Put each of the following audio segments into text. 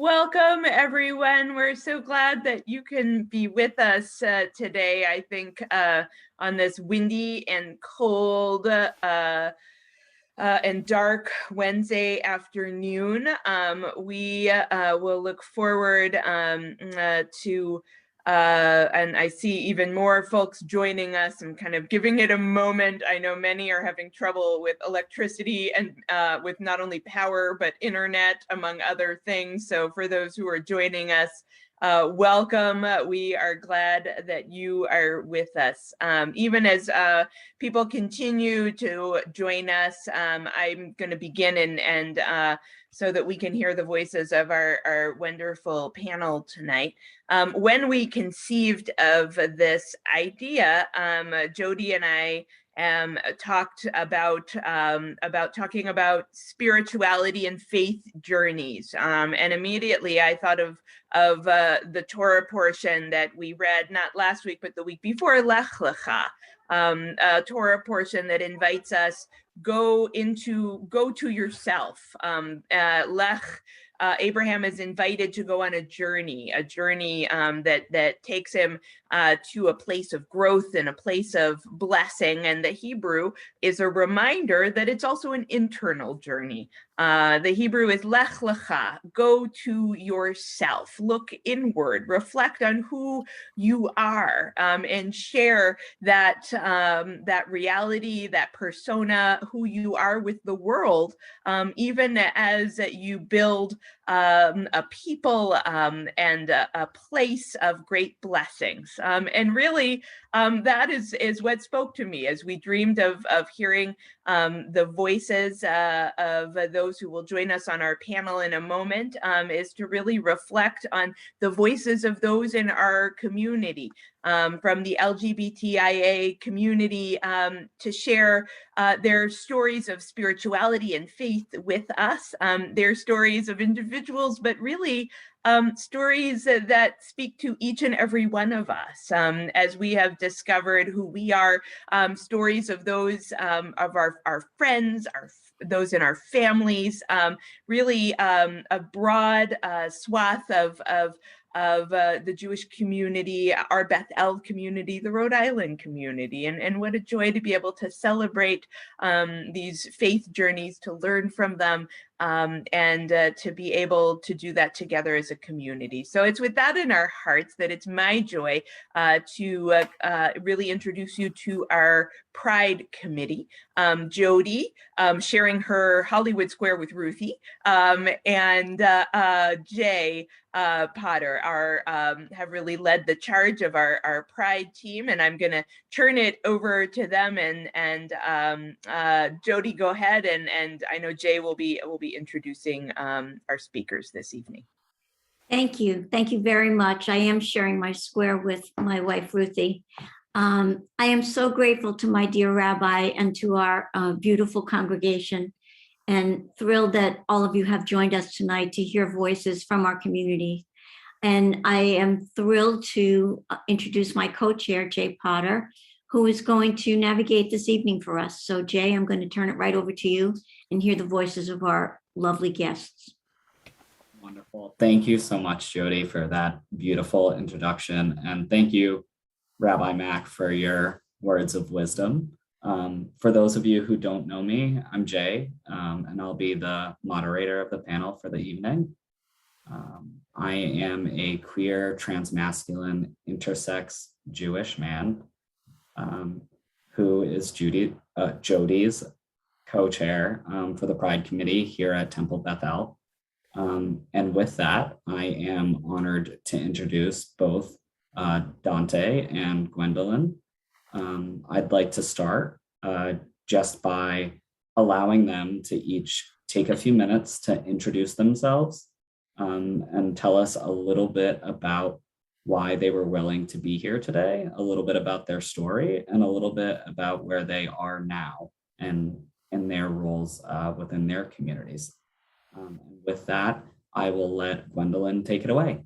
Welcome, everyone. We're so glad that you can be with us today. I think on this windy and cold and dark Wednesday afternoon, we will look forward to and I see even more folks joining us and kind of giving it a moment. I know many are having trouble with electricity and with not only power, but internet, among other things. So for those who are joining us, welcome. We are glad that you are with us. Even as people continue to join us, I'm going to begin and so that we can hear the voices of our wonderful panel tonight. When we conceived of this idea, Jody and I talked about talking about spirituality and faith journeys, and immediately I thought of the Torah portion that we read not last week but the week before, Lech Lecha, a Torah portion that invites us go to yourself. Lech. Abraham is invited to go on a journey that takes him to a place of growth and a place of blessing. And the Hebrew is a reminder that it's also an internal journey. The Hebrew is lech lecha, go to yourself, look inward, reflect on who you are, and share that reality, that persona, who you are with the world, even as you build a people and a place of great blessings. And really, that is what spoke to me as we dreamed of hearing the voices of those who will join us on our panel in a moment, is to really reflect on the voices of those in our community, from the LGBTIA community, to share their stories of spirituality and faith with us, their stories of individuals, but really stories that speak to each and every one of us, as we have discovered who we are, stories of those of our friends, those in our families, really a broad swath of the Jewish community, our Beth El community, the Rhode Island community, and what a joy to be able to celebrate these faith journeys, to learn from them, and to be able to do that together as a community. So it's with that in our hearts that it's my joy to really introduce you to our Pride Committee. Jody, sharing her Hollywood Square with Ruthie, and Jay Potter have really led the charge of our Pride team, and I'm going to turn it over to them. And Jody, go ahead, and I know Jay will be introducing our speakers this evening. Thank you very much. I am sharing my square with my wife Ruthie. I am so grateful to my dear rabbi and to our beautiful congregation, and thrilled that all of you have joined us tonight to hear voices from our community. And I am thrilled to introduce my co-chair, Jay Potter, who is going to navigate this evening for us. So Jay, I'm going to turn it right over to you and hear the voices of our lovely guests. Wonderful. Thank you so much, Jody, for that beautiful introduction. And thank you, Rabbi Mack, for your words of wisdom. For those of you who don't know me, I'm Jay, and I'll be the moderator of the panel for the evening. I am a queer, transmasculine, intersex Jewish man who is Jody's co-chair for the Pride Committee here at Temple Beth El. And with that, I am honored to introduce both Dante and Gwendolyn. I'd like to start just by allowing them to each take a few minutes to introduce themselves and tell us a little bit about why they were willing to be here today, a little bit about their story, and a little bit about where they are now and in their roles within their communities. With that, I will let Gwendolyn take it away.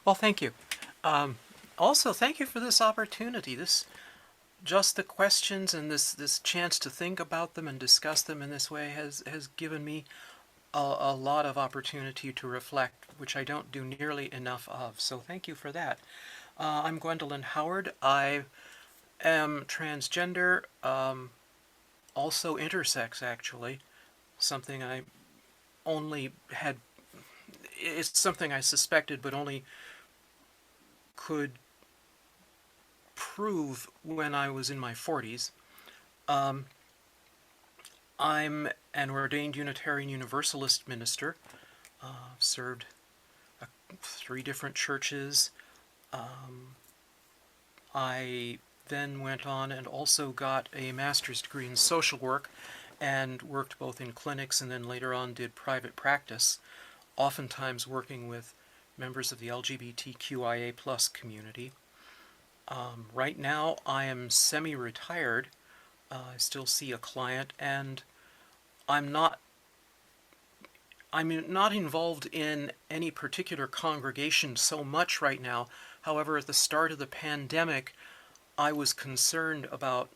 Well, thank you. Also, thank you for this opportunity. Just the questions and this chance to think about them and discuss them in this way has given me a lot of opportunity to reflect, which I don't do nearly enough of. So thank you for that. I'm Gwendolyn Howard. I am transgender, also intersex, actually. Something I only had, it's something I suspected but only could prove when I was in my 40s. I'm an ordained Unitarian Universalist minister. Served 3 different churches. I then went on and also got a master's degree in social work and worked both in clinics and then later on did private practice, oftentimes working with members of the LGBTQIA+ community. Right now I am semi-retired. I still see a client, and I'm not involved in any particular congregation so much right now. However, at the start of the pandemic, I was concerned about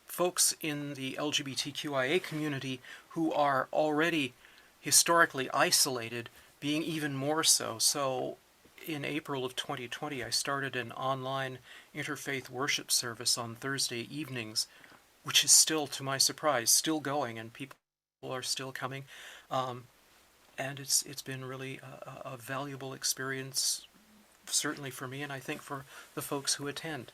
folks in the LGBTQIA community who are already historically isolated being even more so. So in April of 2020, I started an online interfaith worship service on Thursday evenings, which is still, to my surprise, still going, and people are still coming. And it's been really a valuable experience, certainly for me, and I think for the folks who attend.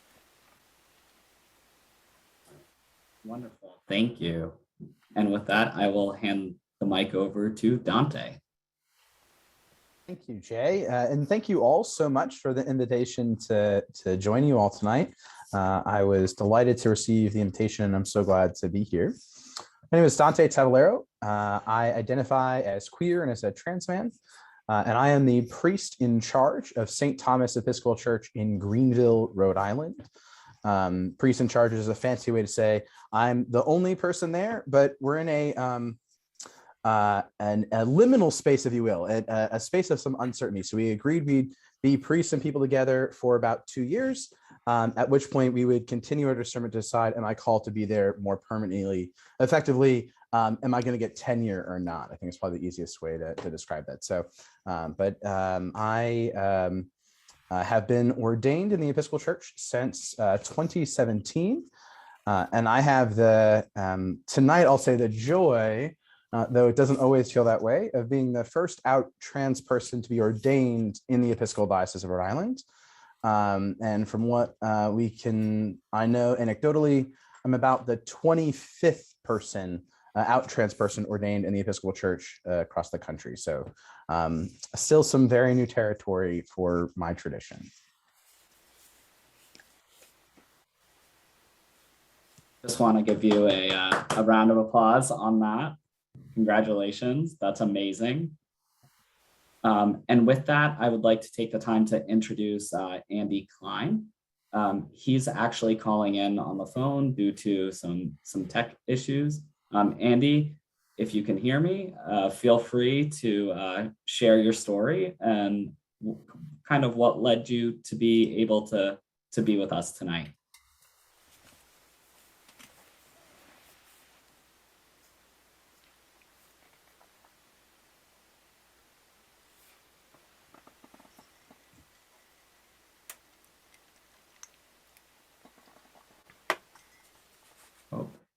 Wonderful. Thank you. And with that, I will hand the mic over to Dante. Thank you, Jay. And thank you all so much for the invitation to join you all tonight. I was delighted to receive the invitation, and I'm so glad to be here. My name is Dante Tavallero. I identify as queer and as a trans man, and I am the priest in charge of St. Thomas Episcopal Church in Greenville, Rhode Island. Priest in charge is a fancy way to say I'm the only person there, but we're in a liminal space, if you will, a space of some uncertainty. So we agreed we'd be priests and people together for about 2 years, at which point we would continue our discernment to decide, am I called to be there more permanently, effectively, am I going to get tenure or not? I think it's probably the easiest way to describe that. So, I have been ordained in the Episcopal Church since 2017. And I have tonight I'll say the joy, though it doesn't always feel that way, of being the first out trans person to be ordained in the Episcopal Diocese of Rhode Island. And from what I know anecdotally, I'm about the 25th person, out trans person ordained in the Episcopal Church across the country. So still some very new territory for my tradition. Just want to give you a round of applause on that. Congratulations, that's amazing. And with that, I would like to take the time to introduce Andy Klein. He's actually calling in on the phone due to some tech issues. Andy, if you can hear me, feel free to share your story and kind of what led you to be able to be with us tonight.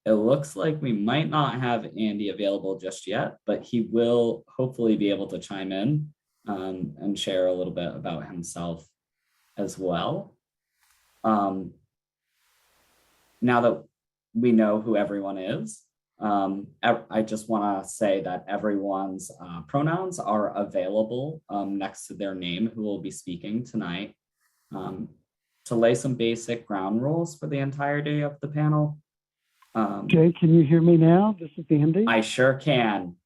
It looks like we might not have Andy available just yet, but he will hopefully be able to chime in and share a little bit about himself as well. Now that we know who everyone is, I just want to say that everyone's pronouns are available next to their name who will be speaking tonight. To lay some basic ground rules for the entirety of the panel. Jay, can you hear me now? This is Andy. I sure can.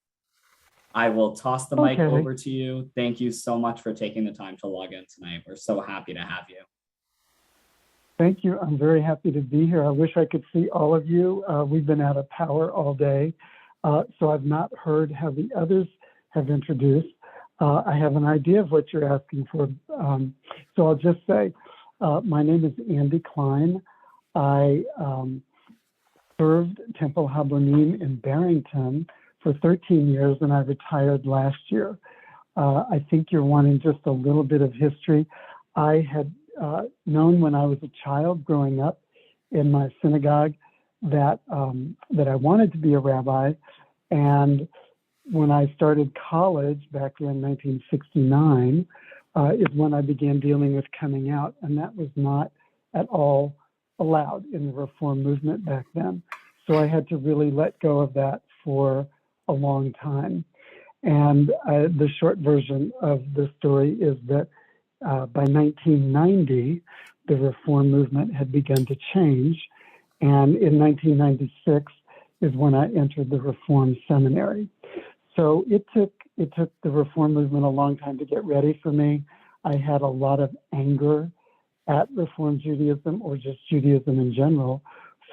I will toss the mic over to you. Thank you so much for taking the time to log in tonight. We're so happy to have you. Thank you. I'm very happy to be here. I wish I could see all of you. We've been out of power all day, so I've not heard how the others have introduced. I have an idea of what you're asking for, so I'll just say, my name is Andy Klein. I served Temple Habronim in Barrington for 13 years, and I retired last year. I think you're wanting just a little bit of history. I had known when I was a child growing up in my synagogue that I wanted to be a rabbi, and when I started college back in 1969 is when I began dealing with coming out, and that was not at all allowed in the Reform movement back then. So I had to really let go of that for a long time. And the short version of the story is that by 1990, the Reform movement had begun to change. And in 1996 is when I entered the Reform Seminary. So it took the Reform movement a long time to get ready for me. I had a lot of anger at Reform Judaism, or just Judaism in general,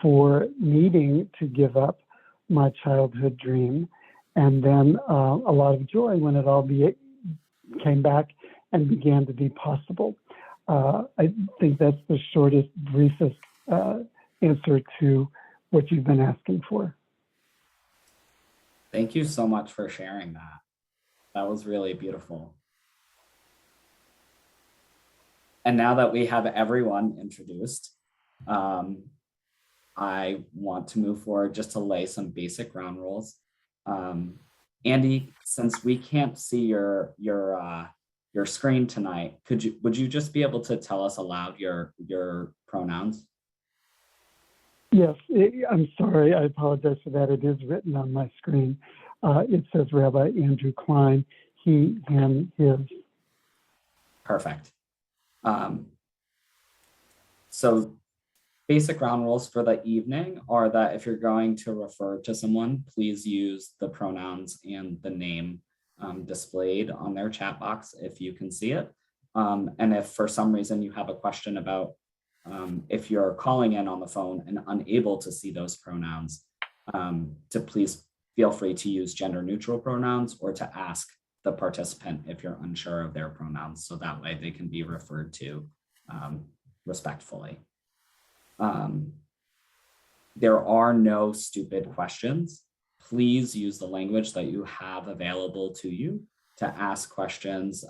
for needing to give up my childhood dream. And then a lot of joy when it all came back and began to be possible. I think that's the shortest, briefest answer to what you've been asking for. Thank you so much for sharing that. That was really beautiful. And now that we have everyone introduced, I want to move forward just to lay some basic ground rules. Andy, since we can't see your screen tonight, would you just be able to tell us aloud your pronouns? Yes, I'm sorry. I apologize for that. It is written on my screen. It says Rabbi Andrew Klein, he, him, his. Perfect. So basic ground rules for the evening are that if you're going to refer to someone, please use the pronouns and the name displayed on their chat box if you can see it. And if for some reason you have a question about if you're calling in on the phone and unable to see those pronouns, to please feel free to use gender neutral pronouns or to ask the participant if you're unsure of their pronouns, so that way they can be referred to respectfully. There are no stupid questions. Please use the language that you have available to you to ask questions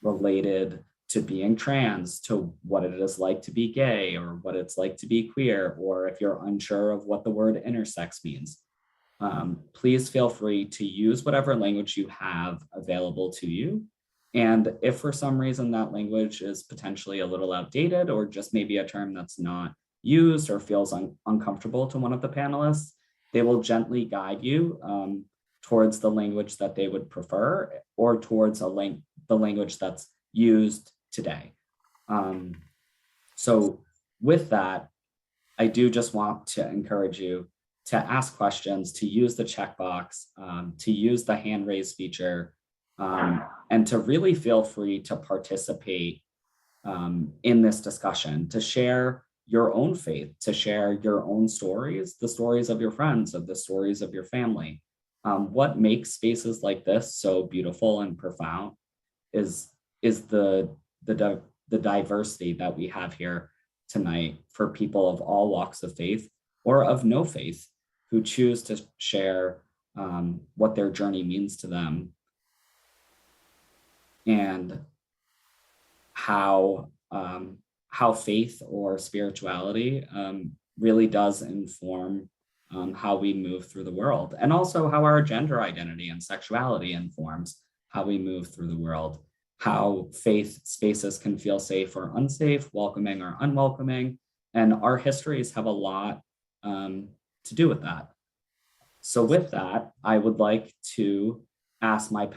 related to being trans, to what it is like to be gay, or what it's like to be queer, or if you're unsure of what the word intersex means. Please feel free to use whatever language you have available to you. And if for some reason that language is potentially a little outdated, or just maybe a term that's not used or feels uncomfortable to one of the panelists, they will gently guide you towards the language that they would prefer, or towards the language that's used today. So with that, I do just want to encourage you to ask questions, to use the checkbox, to use the hand raise feature, and to really feel free to participate in this discussion, to share your own faith, to share your own stories, the stories of your friends, of the stories of your family. What makes spaces like this so beautiful and profound is the diversity that we have here tonight for people of all walks of faith or of no faith who choose to share what their journey means to them, and how faith or spirituality really does inform how we move through the world, and also how our gender identity and sexuality informs how we move through the world, how faith spaces can feel safe or unsafe, welcoming or unwelcoming, and our histories have a lot to do with that. So with that, I would like to ask my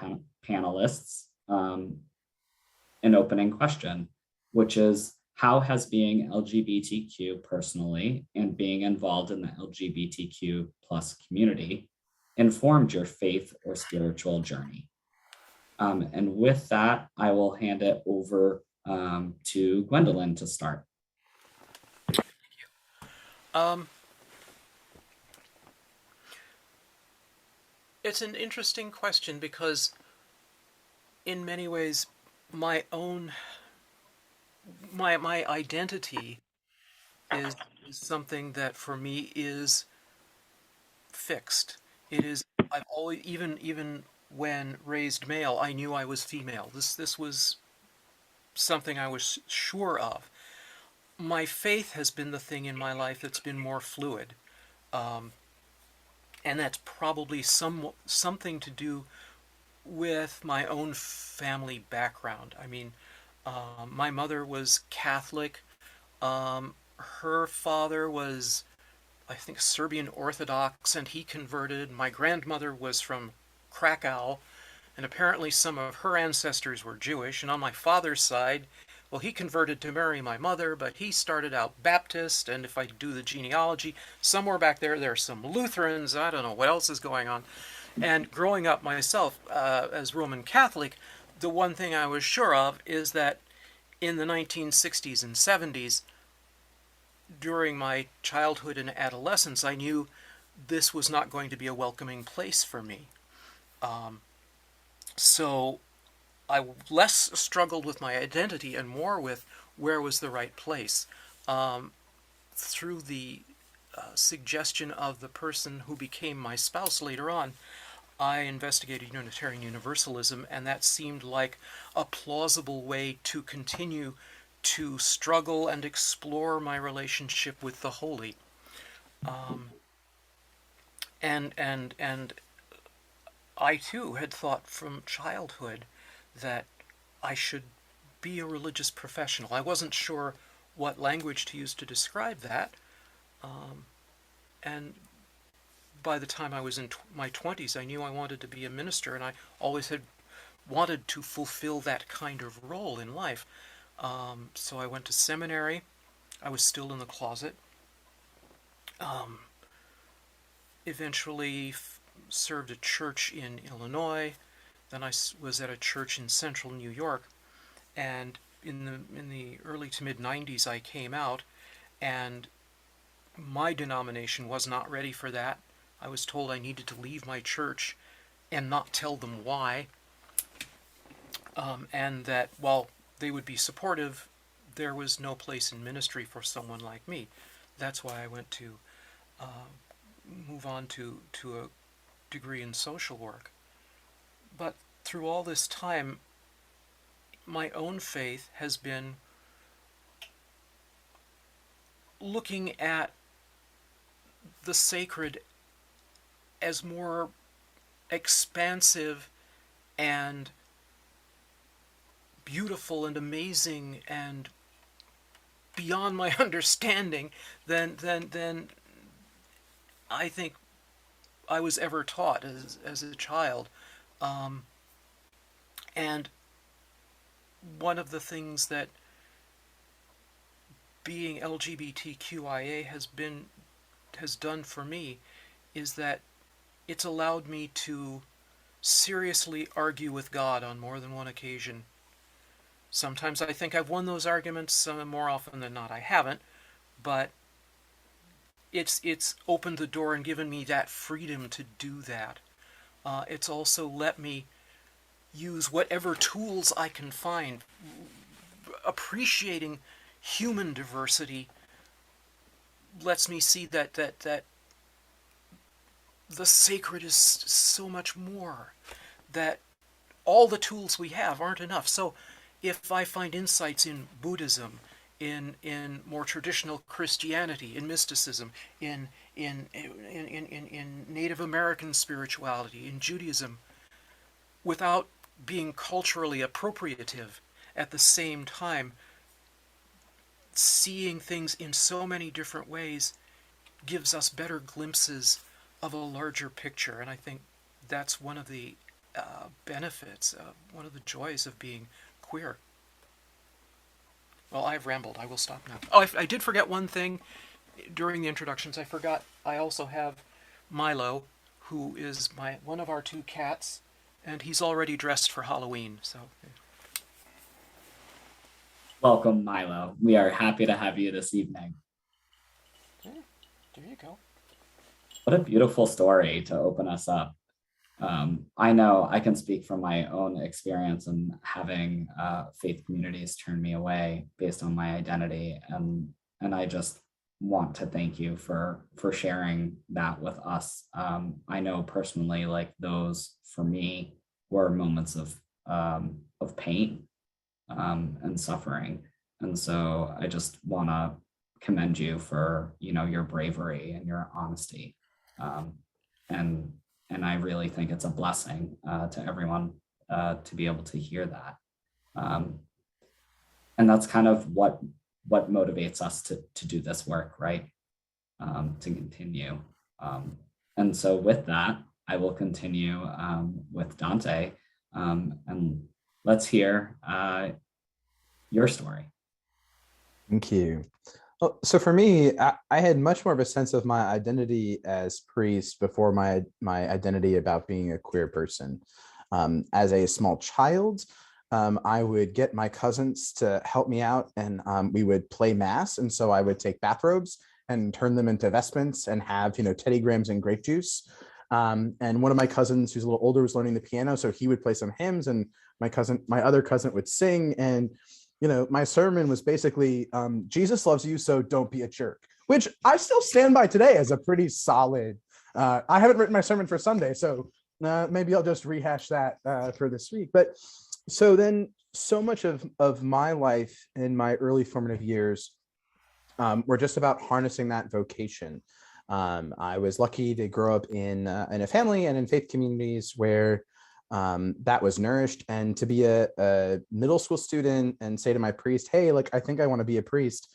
panelists an opening question, which is, how has being LGBTQ personally and being involved in the LGBTQ plus community informed your faith or spiritual journey? And with that, I will hand it over to Gwendolyn to start. It's an interesting question because in many ways, my identity is something that for me is fixed. It is I've always, even when raised male, I knew I was female. This was something I was sure of. My faith has been the thing in my life that's been more fluid, and that's probably something to do with my own family background. I mean, my mother was Catholic. Her father was, I think, Serbian Orthodox, and he converted. My grandmother was from Krakow, and apparently some of her ancestors were Jewish. And on my father's side, well, he converted to marry my mother, but he started out Baptist, and if I do the genealogy, somewhere back there are some Lutherans. I don't know what else is going on. And growing up myself as Roman Catholic, the one thing I was sure of is that in the 1960s and 70s, during my childhood and adolescence, I knew this was not going to be a welcoming place for me. So I less struggled with my identity and more with where was the right place. Through the suggestion of the person who became my spouse later on, I investigated Unitarian Universalism, and that seemed like a plausible way to continue to struggle and explore my relationship with the holy. And I too had thought from childhood that I should be a religious professional. I wasn't sure what language to use to describe that. And by the time I was in my 20s, I knew I wanted to be a minister, and I always had wanted to fulfill that kind of role in life. So I went to seminary. I was still in the closet. Eventually served a church in Illinois. Then I was at a church in central New York. And in the early to mid 90s, I came out, and my denomination was not ready for that. I was told I needed to leave my church and not tell them why. And that while they would be supportive, there was no place in ministry for someone like me. That's why I went to move on to a degree in social work. But through all this time, my own faith has been looking at the sacred as more expansive and beautiful and amazing and beyond my understanding than I think I was ever taught as a child. And one of the things that being LGBTQIA has done for me is that it's allowed me to seriously argue with God on more than one occasion. Sometimes I think I've won those arguments, more often than not I haven't, but it's opened the door and given me that freedom to do that. It's also let me use whatever tools I can find. Appreciating human diversity lets me see that the sacred is so much more, that all the tools we have aren't enough. So if I find insights in Buddhism, in more traditional Christianity, in mysticism, in Native American spirituality, in Judaism, without being culturally appropriative, at the same time seeing things in so many different ways gives us better glimpses of a larger picture. And I think that's one of the benefits, one of the joys of being queer. Well, I've rambled. I will stop now. Oh, I did forget one thing during the introductions. I forgot I also have Milo, who is one of our two cats, and he's already dressed for Halloween. So, Welcome, Milo. We are happy to have you this evening. there you go. What a beautiful story to open us up. I know I can speak from my own experience in having faith communities turn me away based on my identity. And I just want to thank you for sharing that with us. I know personally, like those for me were moments of pain and suffering, and so I just want to commend you for your bravery and your honesty, and I really think it's a blessing to everyone to be able to hear that. And that's kind of what motivates us to do this work, right? To continue. And so with that, I will continue with Dante, and let's hear your story. Thank you. Well, so for me, I had much more of a sense of my identity as priest before my identity about being a queer person. As a small child, I would get my cousins to help me out, and we would play mass. And so I would take bathrobes and turn them into vestments and have, Teddy Grahams and grape juice. And one of my cousins, who's a little older, was learning the piano, so he would play some hymns, and my other cousin would sing. And my sermon was basically, Jesus loves you, so don't be a jerk, which I still stand by today as a pretty solid. I haven't written my sermon for Sunday, so maybe I'll just rehash that for this week. But so then so much of my life in my early formative years were just about harnessing that vocation. I was lucky to grow up in a family and in faith communities where that was nourished, and to be a middle school student and say to my priest, hey, like, I think I want to be a priest.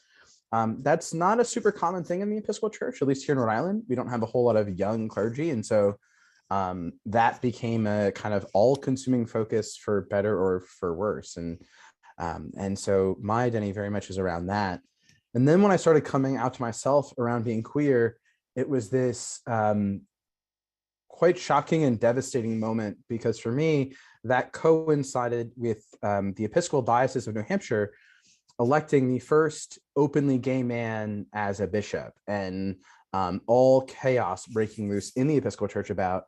That's not a super common thing in the Episcopal Church, at least here in Rhode Island. We don't have a whole lot of young clergy. And so that became a kind of all-consuming focus, for better or for worse. And so my identity very much is around that. And then when I started coming out to myself around being queer, it was this quite shocking and devastating moment, because for me, that coincided with the Episcopal Diocese of New Hampshire electing the first openly gay man as a bishop, and all chaos breaking loose in the Episcopal Church about,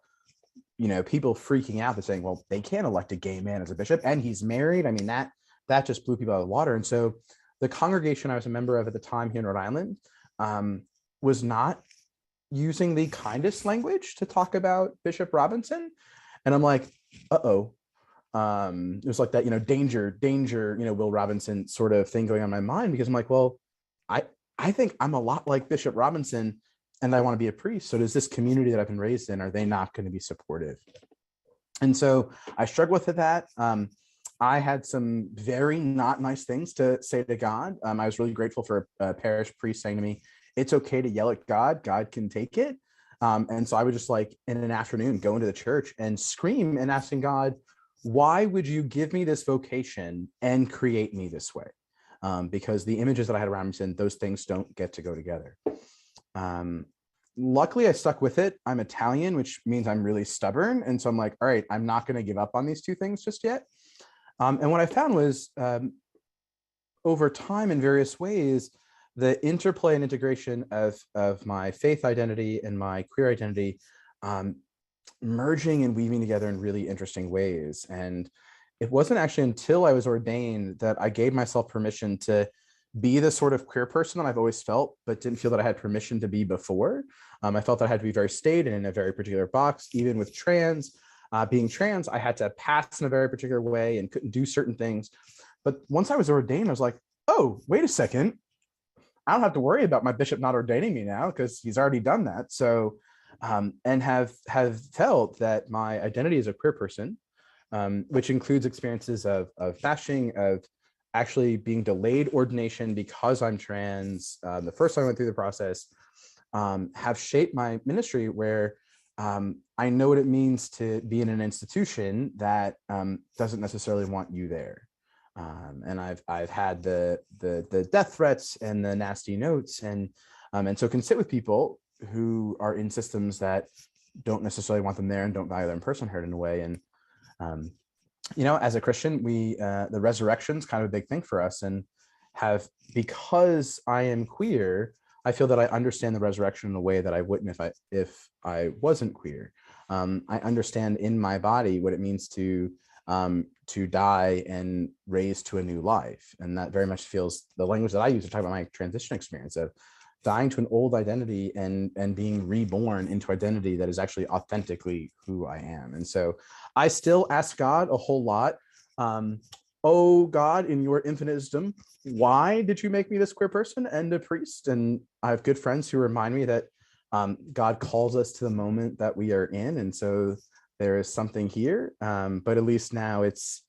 people freaking out and saying, well, they can't elect a gay man as a bishop, and he's married. I mean, that just blew people out of the water. And so the congregation I was a member of at the time here in Rhode Island was not using the kindest language to talk about Bishop Robinson. And I'm like, uh-oh. It was like that, danger, Will Robinson sort of thing going on in my mind, because I'm like, well, I think I'm a lot like Bishop Robinson, and I want to be a priest. So does this community that I've been raised in, are they not going to be supportive? And so I struggled with that. I had some very not nice things to say to God. I was really grateful for a parish priest saying to me, it's okay to yell at God. God can take it. And so I would just, like, in an afternoon, go into the church and scream and asking God, why would you give me this vocation and create me this way? Because the images that I had around me said those things don't get to go together. Luckily, I stuck with it. I'm Italian, which means I'm really stubborn. And so I'm like, all right, I'm not going to give up on these two things just yet. And what I found was over time, in various ways, the interplay and integration of my faith identity and my queer identity merging and weaving together in really interesting ways. And it wasn't actually until I was ordained that I gave myself permission to be the sort of queer person that I've always felt, but didn't feel that I had permission to be before. I felt that I had to be very staid and in a very particular box. Even with being trans, I had to pass in a very particular way and couldn't do certain things. But once I was ordained, I was like, oh, wait a second. I don't have to worry about my bishop not ordaining me now, because he's already done that. So, and have felt that my identity as a queer person, which includes experiences of fasting, of actually being delayed ordination because I'm trans, the first time I went through the process, have shaped my ministry, where I know what it means to be in an institution that doesn't necessarily want you there. And I've had the death threats and the nasty notes, and so can sit with people who are in systems that don't necessarily want them there and don't value their personhood in a way. And as a Christian, we the resurrection's kind of a big thing for us, and because I am queer, I feel that I understand the resurrection in a way that I wouldn't if I wasn't queer. I understand in my body what it means to die and raise to a new life. And that very much feels the language that I use to talk about my transition experience of dying to an old identity and being reborn into identity that is actually authentically who I am. And so I still ask God a whole lot. Oh God, in your infinite wisdom, why did you make me this queer person and a priest? And I have good friends who remind me that God calls us to the moment that we are in. And so there is something here, but at least now it's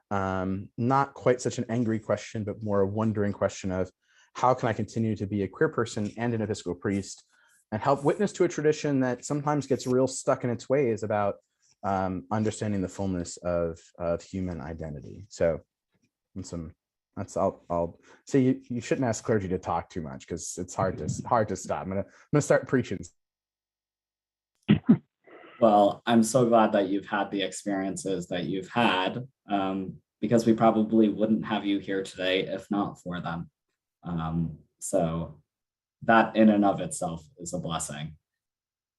not quite such an angry question, but more a wondering question of how can I continue to be a queer person and an Episcopal priest and help witness to a tradition that sometimes gets real stuck in its ways about understanding the fullness of human identity. So I'll say you shouldn't ask clergy to talk too much because it's hard to stop. I'm gonna start preaching. Well, I'm so glad that you've had the experiences that you've had, because we probably wouldn't have you here today if not for them. So that in and of itself is a blessing.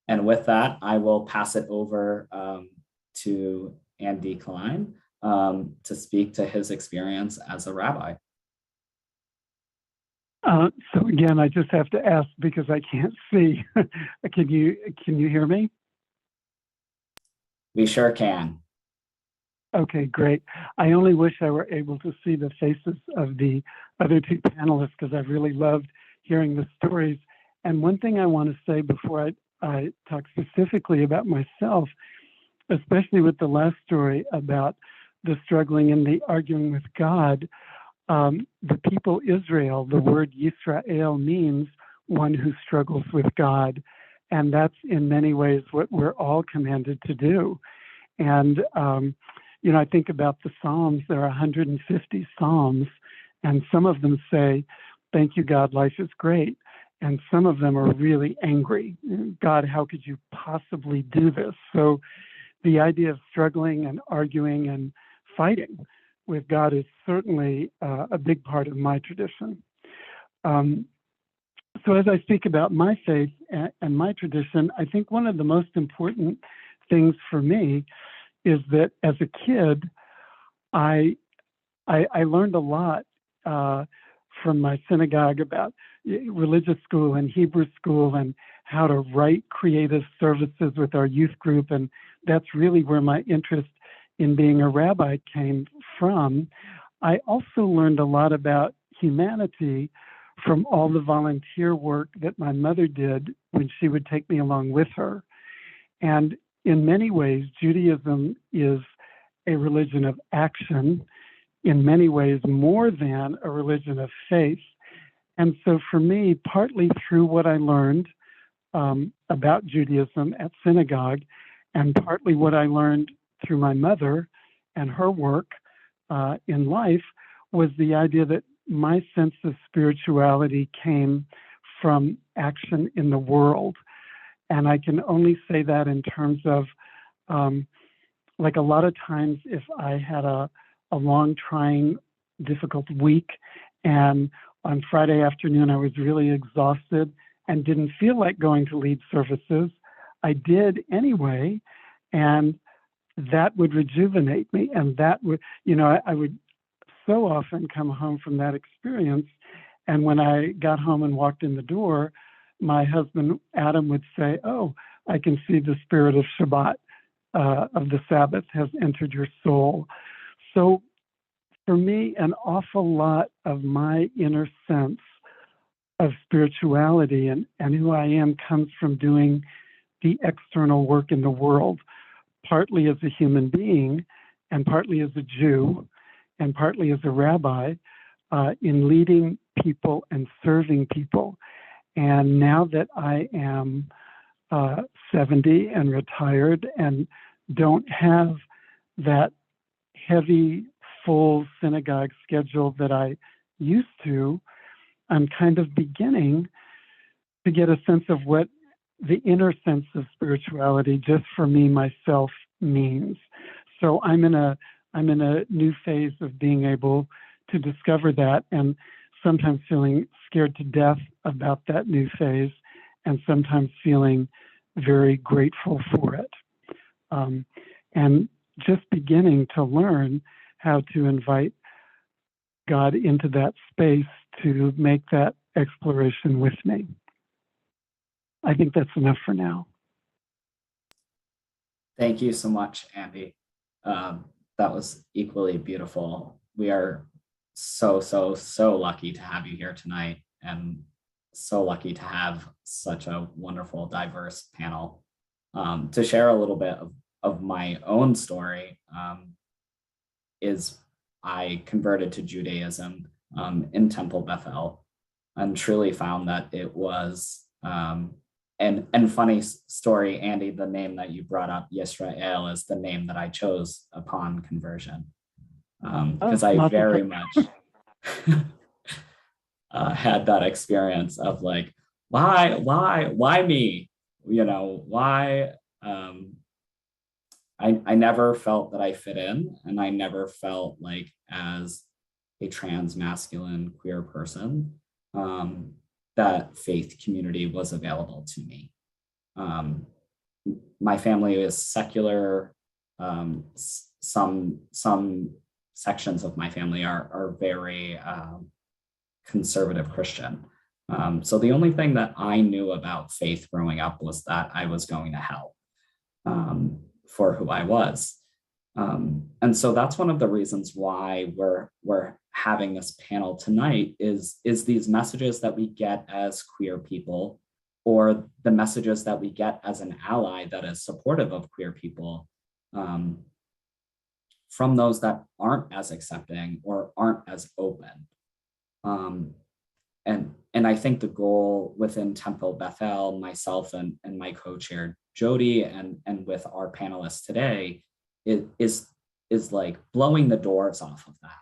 And with that, I will pass it over to Andy Klein to speak to his experience as a rabbi. So again, I just have to ask because I can't see. Can you hear me? We sure can. Okay, great. I only wish I were able to see the faces of the other two panelists because I've really loved hearing the stories. And one thing I want to say before I talk specifically about myself, especially with the last story about the struggling and the arguing with God, the people Israel, the word Yisrael means one who struggles with God. And that's in many ways what we're all commanded to do. And, I think about the Psalms. There are 150 Psalms, and some of them say, thank you, God, life is great. And some of them are really angry. God, how could you possibly do this? So the idea of struggling and arguing and fighting with God is certainly a big part of my tradition. So as I speak about my faith and my tradition, I think one of the most important things for me is that as a kid, I learned a lot from my synagogue about religious school and Hebrew school and how to write creative services with our youth group. And that's really where my interest in being a rabbi came from. I also learned a lot about humanity from all the volunteer work that my mother did when she would take me along with her. And in many ways, Judaism is a religion of action, in many ways more than a religion of faith. And so for me, partly through what I learned about Judaism at synagogue, and partly what I learned through my mother and her work in life, was the idea that my sense of spirituality came from action in the world. And I can only say that in terms of, like a lot of times if I had a long, trying, difficult week, and on Friday afternoon I was really exhausted and didn't feel like going to lead services, I did anyway, and that would rejuvenate me. And that would, I would so often come home from that experience. And when I got home and walked in the door, my husband, Adam, would say, oh, I can see the spirit of Shabbat, of the Sabbath, has entered your soul. So for me, an awful lot of my inner sense of spirituality and who I am comes from doing the external work in the world, partly as a human being and partly as a Jew and partly as a rabbi, in leading people and serving people. And now that I am 70 and retired and don't have that heavy, full synagogue schedule that I used to, I'm kind of beginning to get a sense of what the inner sense of spirituality, just for me, myself, means. So I'm in a new phase of being able to discover that, and sometimes feeling scared to death about that new phase, and sometimes feeling very grateful for it. And just beginning to learn how to invite God into that space to make that exploration with me. I think that's enough for now. Thank you so much, Andy. That was equally beautiful. We are so lucky to have you here tonight, and so lucky to have such a wonderful, diverse panel. To share a little bit of my own story, is I converted to Judaism in Temple Bethel, and truly found that it was, and funny story, Andy, the name that you brought up, Yisrael, is the name that I chose upon conversion, because I very much had that experience of like, why me? You know, why? I never felt that I fit in, and I never felt like, as a trans masculine queer person, that faith community was available to me. My family is secular. Some sections of my family are very conservative Christian. So the only thing that I knew about faith growing up was that I was going to hell for who I was. And so that's one of the reasons why we're having this panel tonight is these messages that we get as queer people, or the messages that we get as an ally that is supportive of queer people, from those that aren't as accepting or aren't as open. And I think the goal within Temple Bethel, myself and my co-chair Jody, and with our panelists today, is like blowing the doors off of that,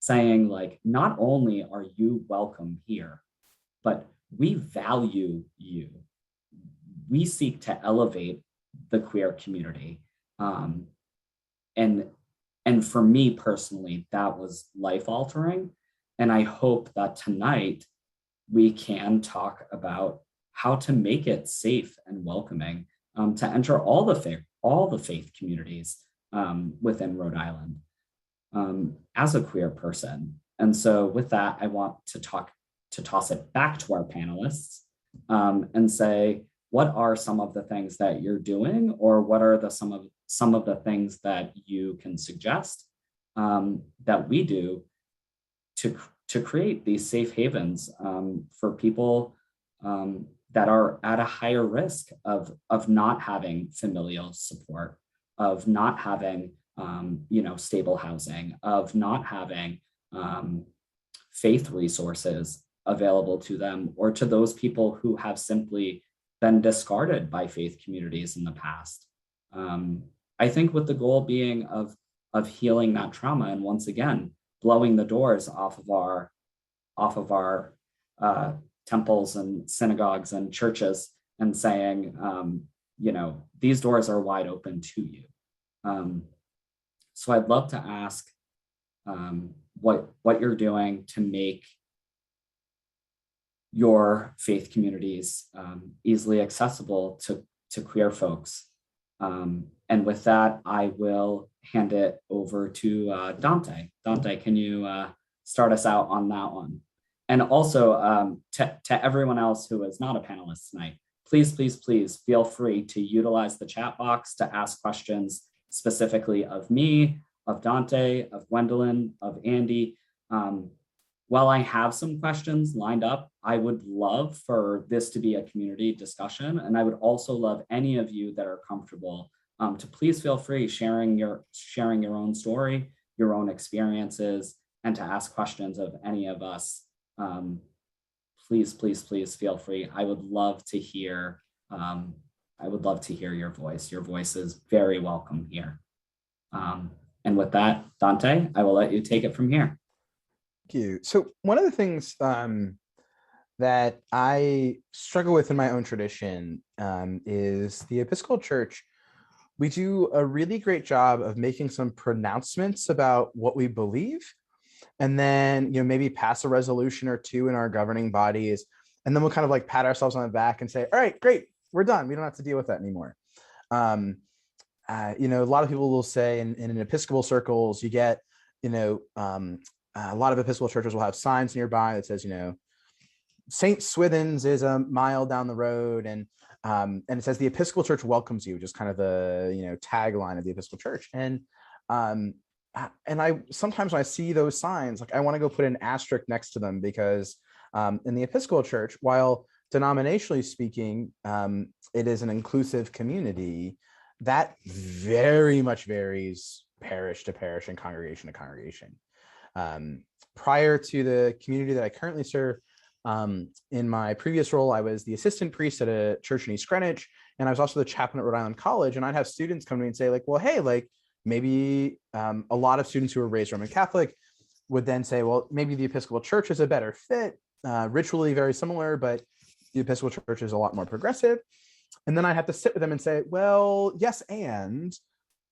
saying like, not only are you welcome here, but we value you. We seek to elevate the queer community. And for me personally, that was life altering. And I hope that tonight we can talk about how to make it safe and welcoming to enter all the faith communities within Rhode Island as a queer person. And so with that, I want to toss it back to our panelists and say, what are some of the things that you're doing, or what are some of the things that you can suggest that we do to create these safe havens for people that are at a higher risk of not having familial support, of not having stable housing, of not having faith resources available to them, or to those people who have simply been discarded by faith communities in the past. I think with the goal being of healing that trauma, and once again, blowing the doors off of our temples and synagogues and churches, and saying, these doors are wide open to you. So I'd love to ask what you're doing to make your faith communities easily accessible to queer folks. And with that, I will hand it over to Dante. Dante, can you start us out on that one? And also to everyone else who is not a panelist tonight, please feel free to utilize the chat box to ask questions specifically of me, of Dante, of Gwendolyn, of Andy. While I have some questions lined up, I would love for this to be a community discussion. And I would also love any of you that are comfortable to please feel free sharing your own story, your own experiences, and to ask questions of any of us. Please feel free. I would love to hear your voice. Your voice is very welcome here. And with that, Dante, I will let you take it from here. Thank you. So one of the things that I struggle with in my own tradition is the Episcopal Church. We do a really great job of making some pronouncements about what we believe, and then maybe pass a resolution or two in our governing bodies, and then we'll kind of like pat ourselves on the back and say, all right, great, we're done. We don't have to deal with that anymore. A lot of people will say in Episcopal circles, you get, a lot of Episcopal churches will have signs nearby that says, St. Swithin's is a mile down the road, and it says the Episcopal Church welcomes you, just kind of the tagline of the Episcopal Church. And I sometimes when I see those signs, like I want to go put an asterisk next to them, because in the Episcopal Church, while denominationally speaking, it is an inclusive community, that very much varies parish to parish and congregation to congregation. Prior to the community that I currently serve, in my previous role, I was the assistant priest at a church in East Greenwich, and I was also the chaplain at Rhode Island College. And I'd have students come to me and say, like, well, hey, like maybe a lot of students who were raised Roman Catholic would then say, well, maybe the Episcopal Church is a better fit, ritually very similar, but the Episcopal Church is a lot more progressive. And then I have to sit with them and say, well, yes, and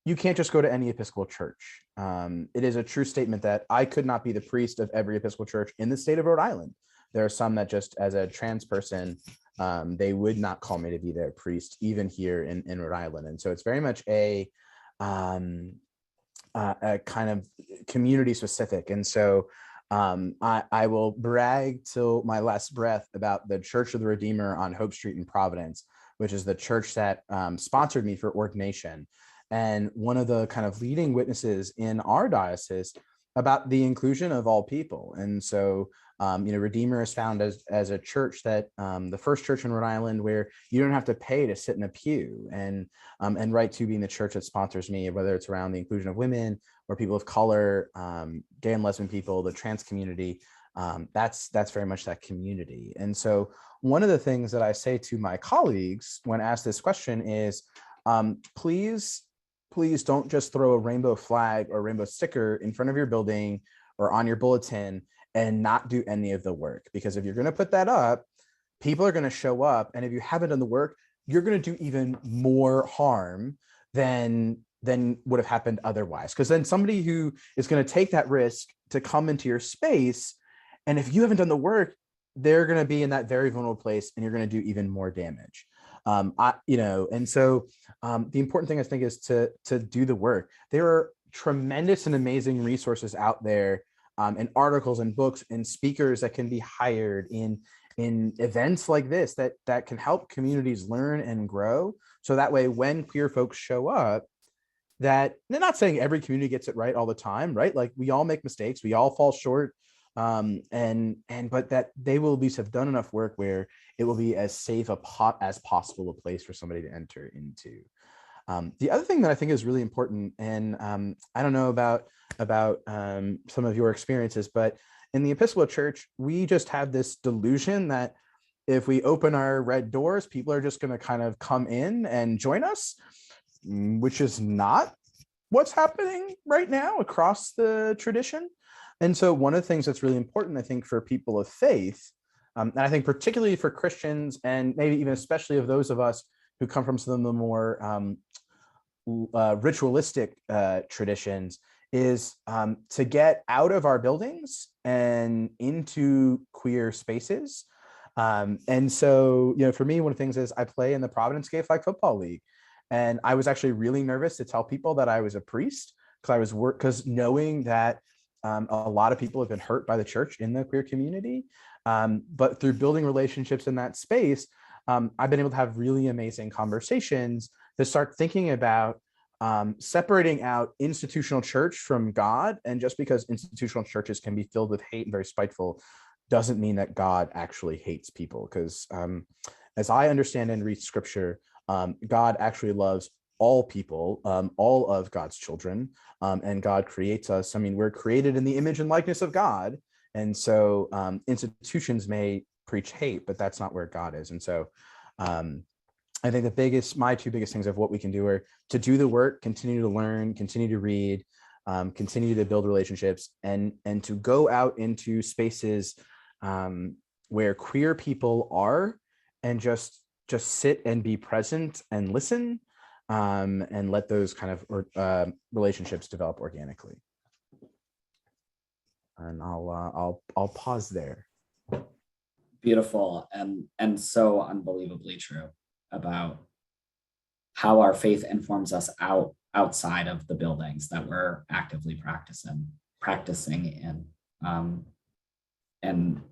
you can't just go to any Episcopal church. It is a true statement that I could not be the priest of every Episcopal church in the state of Rhode Island. There are some that just, as a trans person, they would not call me to be their priest, even here in Rhode Island. And so it's very much a kind of community specific. And so I will brag till my last breath about the Church of the Redeemer on Hope Street in Providence, which is the church that sponsored me for ordination. And one of the kind of leading witnesses in our diocese about the inclusion of all people. And so, Redeemer is found as a church that the first church in Rhode Island where you don't have to pay to sit in a pew, and right to being the church that sponsors me, whether it's around the inclusion of women or people of color, gay and lesbian people, the trans community. That's very much that community. And so one of the things that I say to my colleagues when asked this question is, please don't just throw a rainbow flag or rainbow sticker in front of your building or on your bulletin and not do any of the work. Because if you're going to put that up, people are going to show up. And if you haven't done the work, you're going to do even more harm than would have happened otherwise. Because then somebody who is going to take that risk to come into your space, and if you haven't done the work, they're going to be in that very vulnerable place, and you're going to do even more damage. And so the important thing I think is to do the work. There are tremendous and amazing resources out there, and articles and books and speakers that can be hired in events like this that can help communities learn and grow. So that way, when queer folks show up, that they're not saying every community gets it right all the time, right? Like we all make mistakes, we all fall short. But that they will at least have done enough work where it will be as safe as possible a place for somebody to enter into. The other thing that I think is really important, and I don't know about some of your experiences, but in the Episcopal Church, we just have this delusion that if we open our red doors, people are just going to kind of come in and join us, which is not what's happening right now across the tradition. And so one of the things that's really important, I think, for people of faith, and I think particularly for Christians, and maybe even especially of those of us who come from some of the more ritualistic traditions, is to get out of our buildings and into queer spaces. And so, for me, one of the things is I play in the Providence Gay Flag Football League. And I was actually really nervous to tell people that I was a priest, because knowing that a lot of people have been hurt by the church in the queer community. But through building relationships in that space, I've been able to have really amazing conversations to start thinking about separating out institutional church from God. And just because institutional churches can be filled with hate and very spiteful doesn't mean that God actually hates people. Because as I understand and read scripture, God actually loves all people, all of God's children, and God creates us. I mean, we're created in the image and likeness of God. And so institutions may preach hate, but that's not where God is. And so I think my two biggest things of what we can do are to do the work, continue to learn, continue to read, continue to build relationships, and to go out into spaces where queer people are, and just sit and be present and listen, and let those kind of relationships develop organically. And I'll pause there. Beautiful, and so unbelievably true about how our faith informs us outside of the buildings that we're actively practicing in. And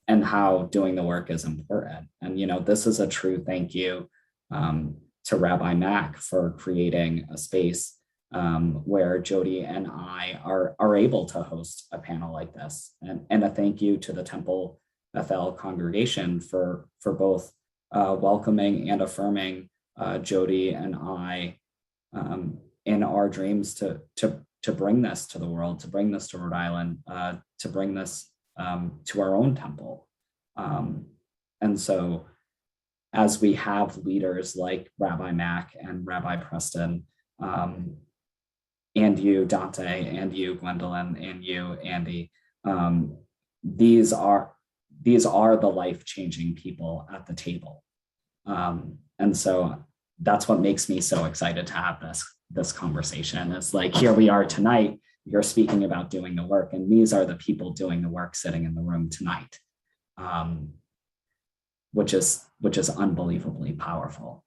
how doing the work is important. And, this is a true thank you to Rabbi Mack for creating a space where Jody and I are able to host a panel like this. And a thank you to the Temple Bethel congregation for both welcoming and affirming Jody and I in our dreams to bring this to the world, to bring this to Rhode Island, to bring this to our own temple. And so as we have leaders like Rabbi Mack and Rabbi Preston, and you, Dante, and you, Gwendolyn, and you, Andy, these are the life-changing people at the table. And so that's what makes me so excited to have this conversation. It's like, here we are tonight, you're speaking about doing the work, and these are the people doing the work sitting in the room tonight, which is unbelievably powerful.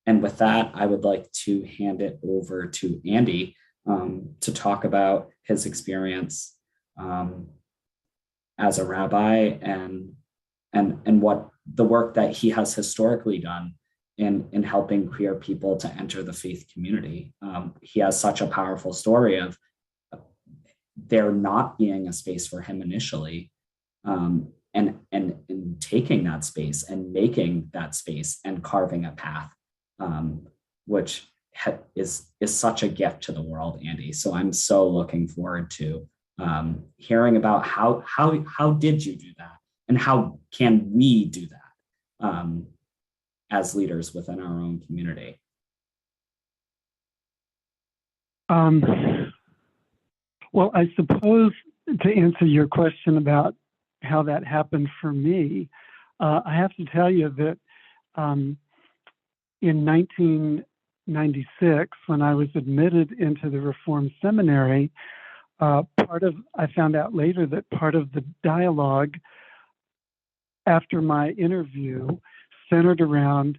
And with that, I would like to hand it over to Andy to talk about his experience as a rabbi and what the work that he has historically done in helping queer people to enter the faith community. He has such a powerful story of there not being a space for him initially, and taking that space and making that space and carving a path, which is such a gift to the world, Andy. So I'm so looking forward to hearing about how did you do that, and how can we do that as leaders within our own community? Well, I suppose to answer your question about how that happened for me, I have to tell you that in 1996, when I was admitted into the Reformed Seminary, I found out later that part of the dialogue after my interview centered around,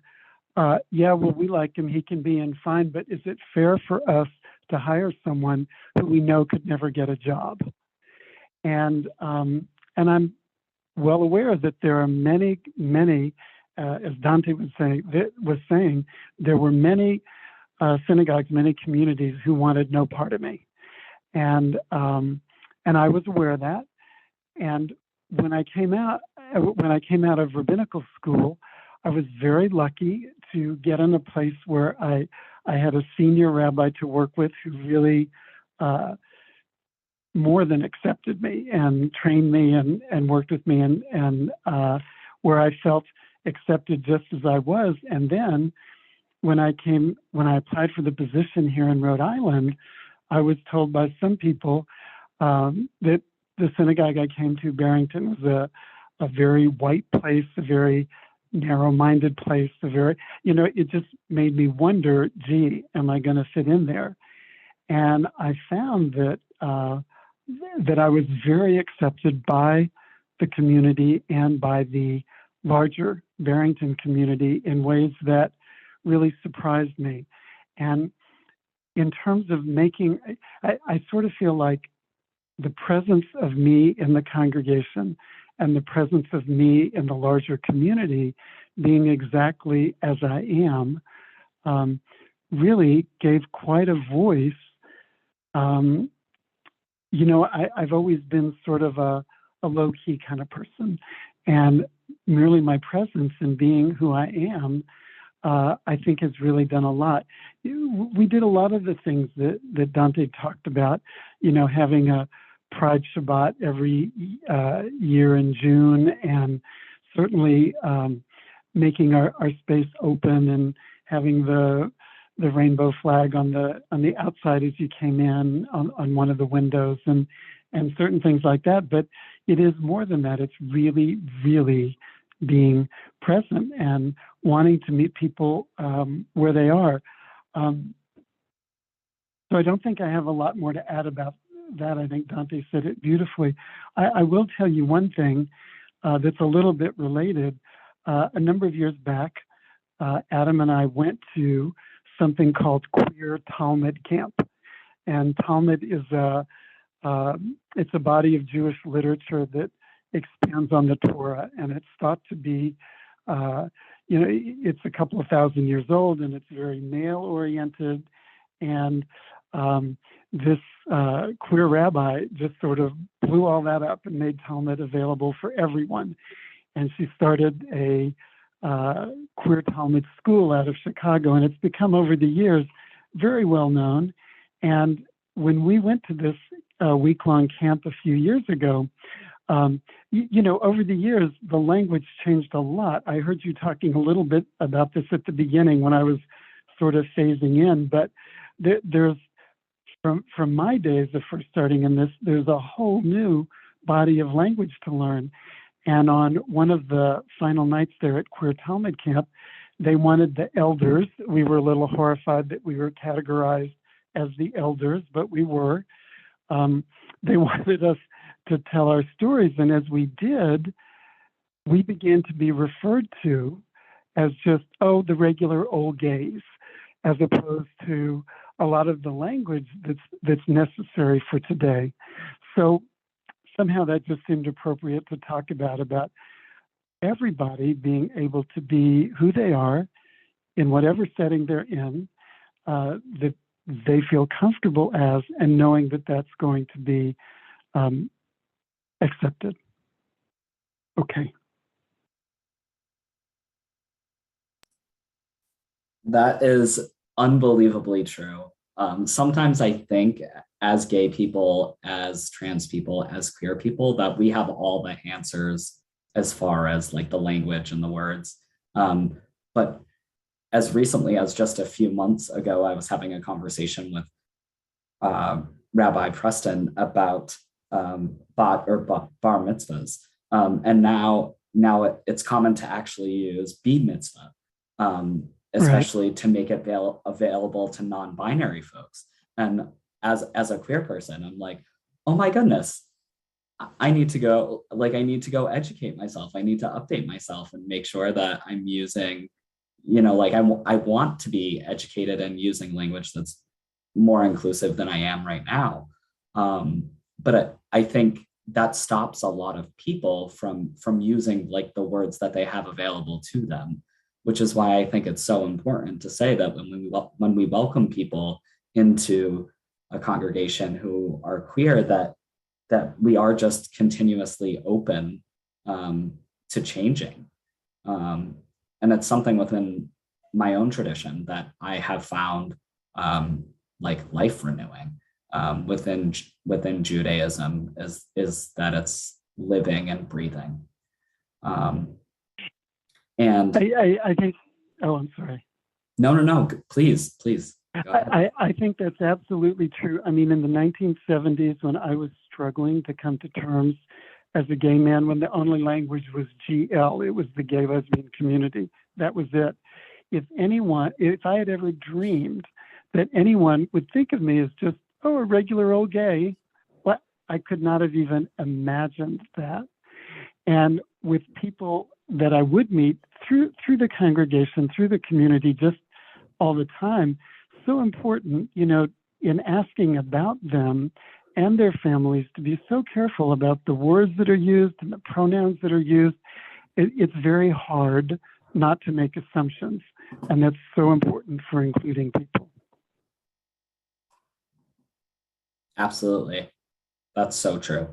yeah, well, we like him, he can be in fine, but is it fair for us to hire someone who we know could never get a job? And I'm well aware that there are many, as Dante was saying, there were many synagogues, many communities who wanted no part of me, and I was aware of that. And when I came out of rabbinical school, I was very lucky to get in a place where I had a senior rabbi to work with who really more than accepted me and trained me and worked with me, and where I felt accepted just as I was. And then when I applied for the position here in Rhode Island, I was told by some people that the synagogue I came to, Barrington, was a very white place, a very narrow-minded place, it just made me wonder, gee, am I going to fit in there? And I found that I was very accepted by the community and by the larger Barrington community in ways that really surprised me. And in terms of I sort of feel like the presence of me in the congregation and the presence of me in the larger community being exactly as I am really gave quite a voice. I've always been sort of a low-key kind of person, and merely my presence and being who I am, I think has really done a lot. We did a lot of the things that Dante talked about, having a Pride Shabbat every year in June, and certainly making our space open and having the rainbow flag on the outside as you came in on one of the windows, and certain things like that. But it is more than that. It's really, really being present and wanting to meet people where they are. So I don't think I have a lot more to add about that. I think Dante said it beautifully. I will tell you one thing that's a little bit related. A number of years back, Adam and I went to something called Queer Talmud Camp. And Talmud is it's a body of Jewish literature that expands on the Torah, and it's thought to be, it's a couple of thousand years old, and it's very male-oriented. And this queer rabbi just sort of blew all that up and made Talmud available for everyone. And she started a queer Talmud school out of Chicago, and it's become over the years very well known. And when we went to this week-long camp a few years ago, over the years, the language changed a lot. I heard you talking a little bit about this at the beginning when I was sort of phasing in, but there's, from my days of first starting in this, there's a whole new body of language to learn. And on one of the final nights there at Queer Talmud Camp, they wanted the elders. We were a little horrified that we were categorized as the elders, but we were. They wanted us to tell our stories. And as we did, we began to be referred to as just, the regular old gays, as opposed to a lot of the language that's necessary for today. So somehow that just seemed appropriate to talk about everybody being able to be who they are in whatever setting they're in, that they feel comfortable as, and knowing that that's going to be accepted. Okay. That is unbelievably true. Sometimes I think as gay people, as trans people, as queer people, that we have all the answers as far as like the language and the words. But as recently as just a few months ago, I was having a conversation with Rabbi Preston about bar mitzvahs. And now it's common to actually use B mitzvah, especially right, to make it available to non-binary folks. And as a queer person, I'm like, oh my goodness, I need to go educate myself. I need to update myself and make sure that I'm using, I want to be educated and using language that's more inclusive than I am right now. But I think that stops a lot of people from using like the words that they have available to them, which is why I think it's so important to say that when we welcome people into a congregation who are queer, that we are just continuously open to changing. And it's something within my own tradition that I have found like life renewing within Judaism is that it's living and breathing. And I think, I'm sorry. No, please. I think that's absolutely true. I mean, in the 1970s, when I was struggling to come to terms as a gay man, when the only language was GL, it was the gay lesbian community. That was it. If I had ever dreamed that anyone would think of me as just, a regular old gay, well, I could not have even imagined that. And with people that I would meet through the congregation, through the community, just all the time, so important, in asking about them and their families, to be so careful about the words that are used and the pronouns that are used. It's very hard not to make assumptions, and that's so important for including people. Absolutely. That's so true.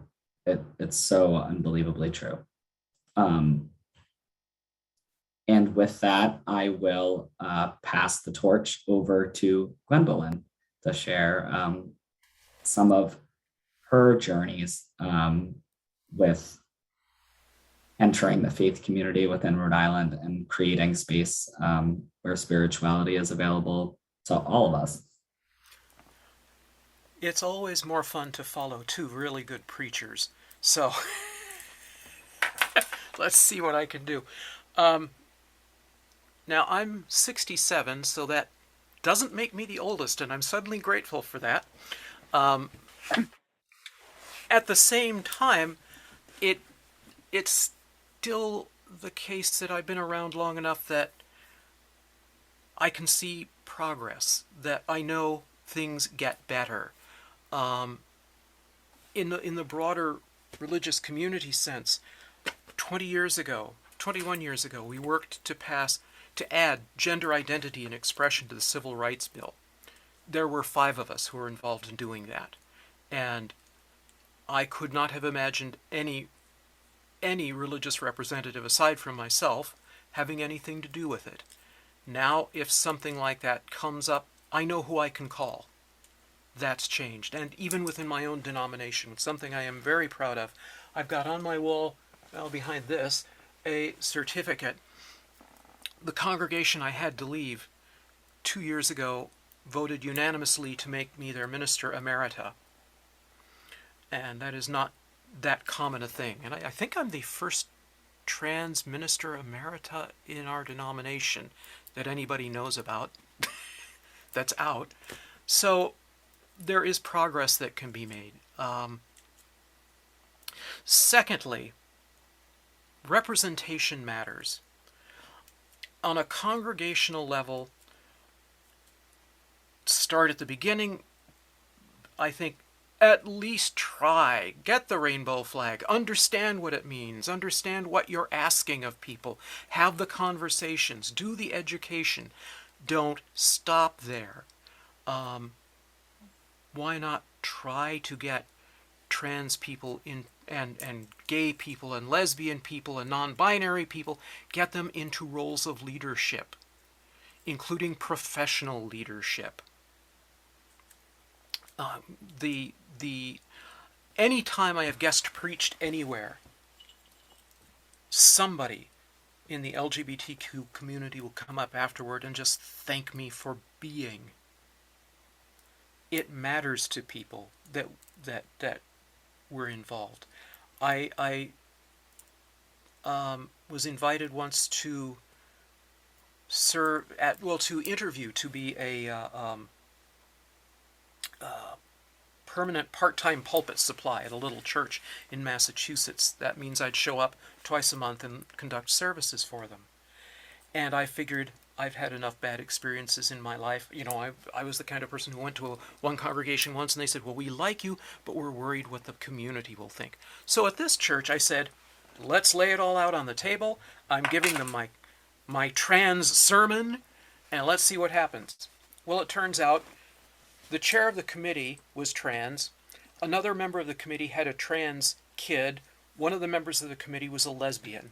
It's so unbelievably true. And with that, I will pass the torch over to Gwendolyn to share some of her journeys with entering the faith community within Rhode Island and creating space where spirituality is available to all of us. It's always more fun to follow two really good preachers. So let's see what I can do. Now, I'm 67, so that doesn't make me the oldest, and I'm suddenly grateful for that. At the same time, it's still the case that I've been around long enough that I can see progress, that I know things get better. In the broader religious community sense, 20 years ago, 21 years ago, we worked to add gender identity and expression to the Civil Rights Bill. There were 5 of us who were involved in doing that. And I could not have imagined any religious representative aside from myself having anything to do with it. Now, if something like that comes up, I know who I can call. That's changed. And even within my own denomination, something I am very proud of, I've got on my wall, well, behind this, a certificate. The congregation I had to leave 2 years ago voted unanimously to make me their minister emerita. And that is not that common a thing. And I think I'm the first trans minister emerita in our denomination that anybody knows about that's out. So there is progress that can be made. Secondly, representation matters. On a congregational level, start at the beginning. I think at least try, get the rainbow flag, understand what it means, understand what you're asking of people, have the conversations, do the education. Don't stop there. Why not try to get trans people in and gay people and lesbian people and non-binary people, get them into roles of leadership, including professional leadership. Anytime I have guest preached anywhere, somebody in the LGBTQ community will come up afterward and just thank me for being. It matters to people that were involved. I was invited once to interview to be a permanent part-time pulpit supply at a little church in Massachusetts. That means I'd show up twice a month and conduct services for them. And I figured I've had enough bad experiences in my life. You know, I was the kind of person who went to one congregation once and they said, well, we like you, but we're worried what the community will think. So at this church, I said, let's lay it all out on the table. I'm giving them my trans sermon, and let's see what happens. Well, it turns out the chair of the committee was trans. Another member of the committee had a trans kid. One of the members of the committee was a lesbian.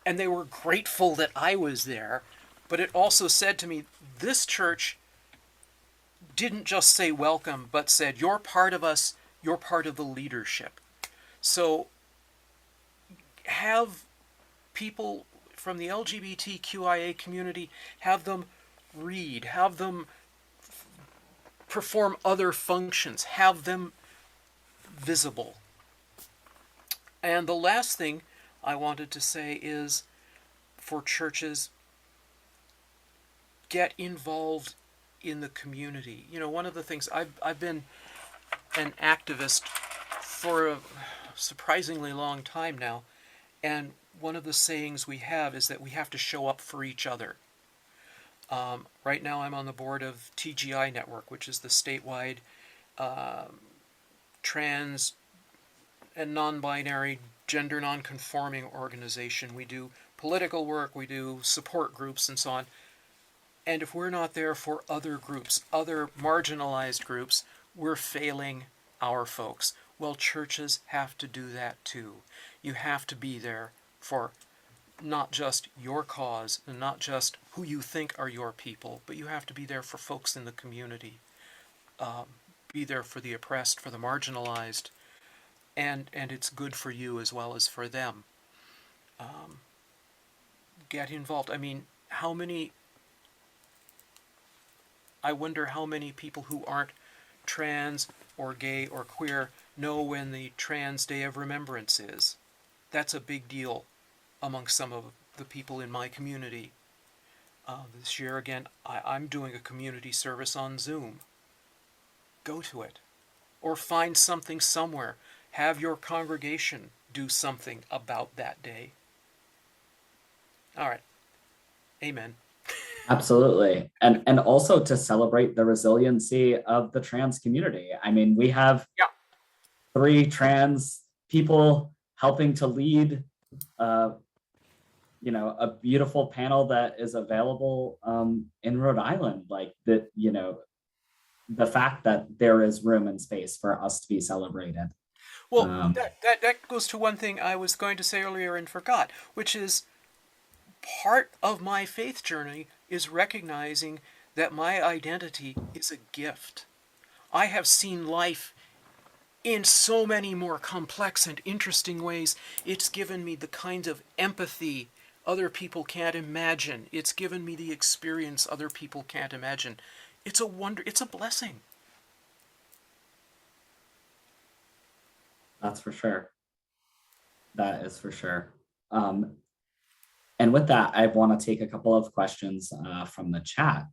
And they were grateful that I was there. But it also said to me, this church didn't just say welcome, but said, you're part of us, you're part of the leadership. So have people from the LGBTQIA community, have them read, have them perform other functions, have them visible. And the last thing I wanted to say is, for churches, get involved in the community. You know, one of the things, I've been an activist for a surprisingly long time now, and one of the sayings we have is that we have to show up for each other. Right now I'm on the board of TGI Network, which is the statewide trans and non-binary, gender non-conforming organization. We do political work, we do support groups and so on. And if we're not there for other groups, other marginalized groups, we're failing our folks. Well, churches have to do that too. You have to be there for not just your cause and not just who you think are your people, but you have to be there for folks in the community. Be there for the oppressed, for the marginalized, and it's good for you as well as for them. Get involved. I mean, I wonder how many people who aren't trans or gay or queer know when the Trans Day of Remembrance is. That's a big deal among some of the people in my community. This year, again, I'm doing a community service on Zoom. Go to it. Or find something somewhere. Have your congregation do something about that day. All right. Amen. Absolutely. And also to celebrate the resiliency of the trans community. I mean, we have 3 trans people helping to lead, a beautiful panel that is available in Rhode Island, like that, the fact that there is room and space for us to be celebrated. Well, that goes to one thing I was going to say earlier and forgot, which is part of my faith journey is recognizing that my identity is a gift. I have seen life in so many more complex and interesting ways. It's given me the kind of empathy other people can't imagine. It's given me the experience other people can't imagine. It's a wonder, it's a blessing. That's for sure. That is for sure. And with that, I want to take a couple of questions from the chat.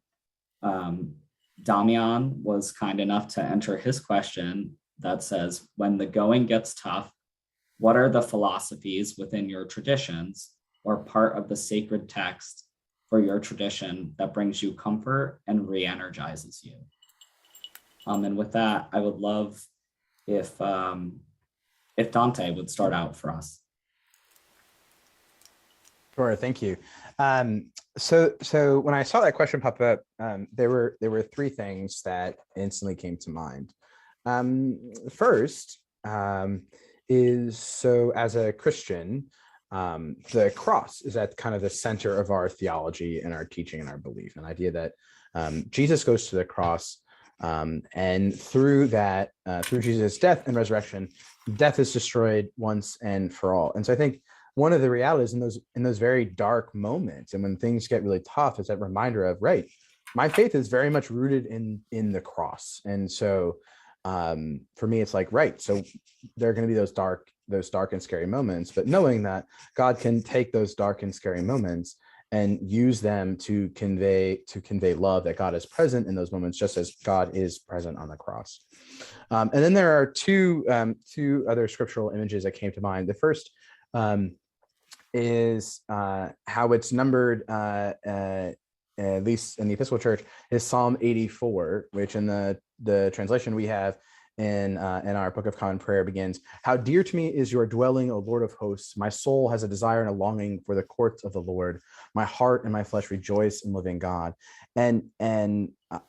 Damian was kind enough to enter his question that says, when the going gets tough, what are the philosophies within your traditions or part of the sacred text for your tradition that brings you comfort and re-energizes you? And with that, I would love if Dante would start out for us. Sure, thank you. So when I saw that question pop up, there were three things that instantly came to mind. First is, so as a Christian, the cross is at kind of the center of our theology and our teaching and our belief, an idea that Jesus goes to the cross, and through that, through Jesus' death and resurrection, death is destroyed once and for all. And so I think one of the realities in those very dark moments, and when things get really tough, is that reminder of, right, my faith is very much rooted in the cross. And so for me, it's like, right, so there are going to be those dark and scary moments, but knowing that God can take those dark and scary moments and use them to convey love, that God is present in those moments, just as God is present on the cross. And then there are two other scriptural images that came to mind. The first is how it's numbered, at least in the Episcopal Church, is Psalm 84, which in the translation we have in our Book of Common Prayer begins, "How dear to me is your dwelling, O Lord of hosts. My soul has a desire and a longing for the courts of the Lord. My heart and my flesh rejoice in living God." And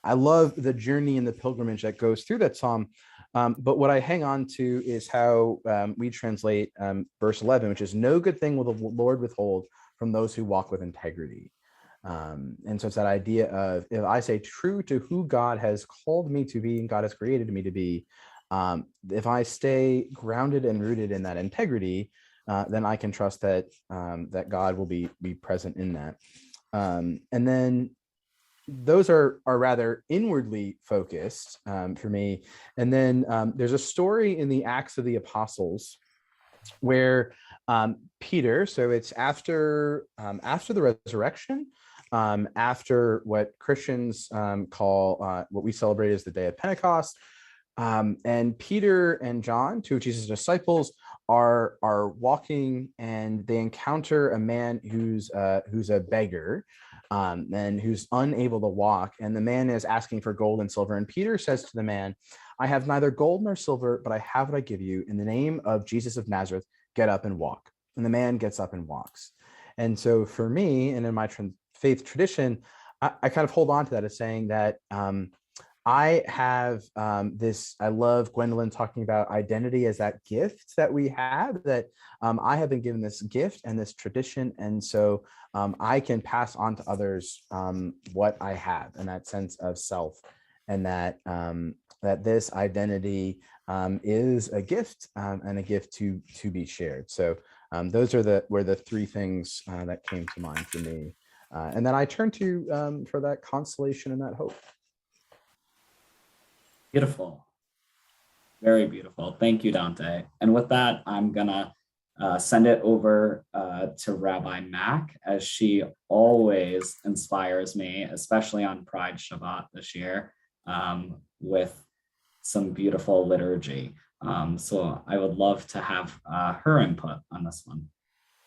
I love the journey and the pilgrimage that goes through that psalm. But what I hang on to is how we translate verse 11, which is, "No good thing will the Lord withhold from those who walk with integrity." And so it's that idea of, if I say true to who God has called me to be and God has created me to be, if I stay grounded and rooted in that integrity, then I can trust that that God will be present in that. And then those are rather inwardly focused for me. And then there's a story in the Acts of the Apostles where Peter, so it's after the resurrection, after what Christians call what we celebrate as the Day of Pentecost, and Peter and John, two of Jesus' disciples, are walking, and they encounter a man who's a beggar, and who's unable to walk, and the man is asking for gold and silver. And Peter says to the man, "I have neither gold nor silver, but I have what I give you. In the name of Jesus of Nazareth, get up and walk." And the man gets up and walks. And so for me, and in my faith tradition, I kind of hold on to that as saying that I have this, I love Gwendolyn talking about identity as that gift that we have, that I have been given this gift and this tradition. And so I can pass on to others what I have, and that sense of self, and that that this identity is a gift, and a gift to be shared. So those were the three things that came to mind for me. And then I turn to for that consolation and that hope. Beautiful. Very beautiful. Thank you, Dante. And with that, I'm gonna send it over to Rabbi Mack, as she always inspires me, especially on Pride Shabbat this year, with some beautiful liturgy. So I would love to have her input on this one.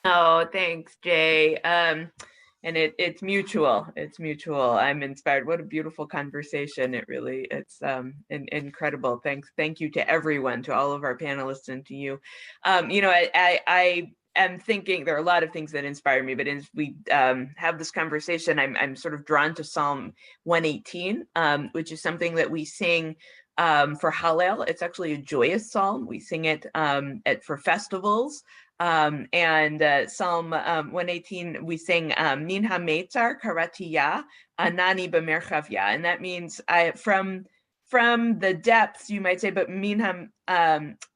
Oh, thanks, Jay. it's mutual. It's mutual. I'm inspired. What a beautiful conversation. It's incredible. Thank you to everyone, to all of our panelists, and to you. I am thinking there are a lot of things that inspire me, but as we have this conversation, I'm sort of drawn to Psalm 118, which is something that we sing for Hallel. It's actually a joyous psalm. We sing it for festivals. And Psalm 118, we sing Min HaMeitzar Karatiya Anani B'merchavya, and that means from the depths, you might say, but Min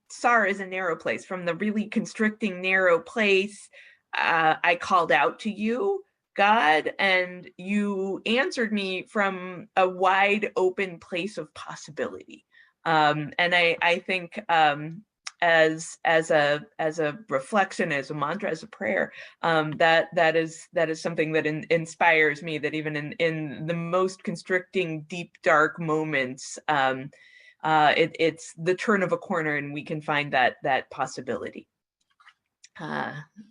Tsar is a narrow place. From the really constricting narrow place, I called out to you, God, and you answered me from a wide open place of possibility. And I think as a reflection, as a mantra, as a prayer, that is something that inspires me, that even in the most constricting, deep, dark moments, it's the turn of a corner, and we can find that possibility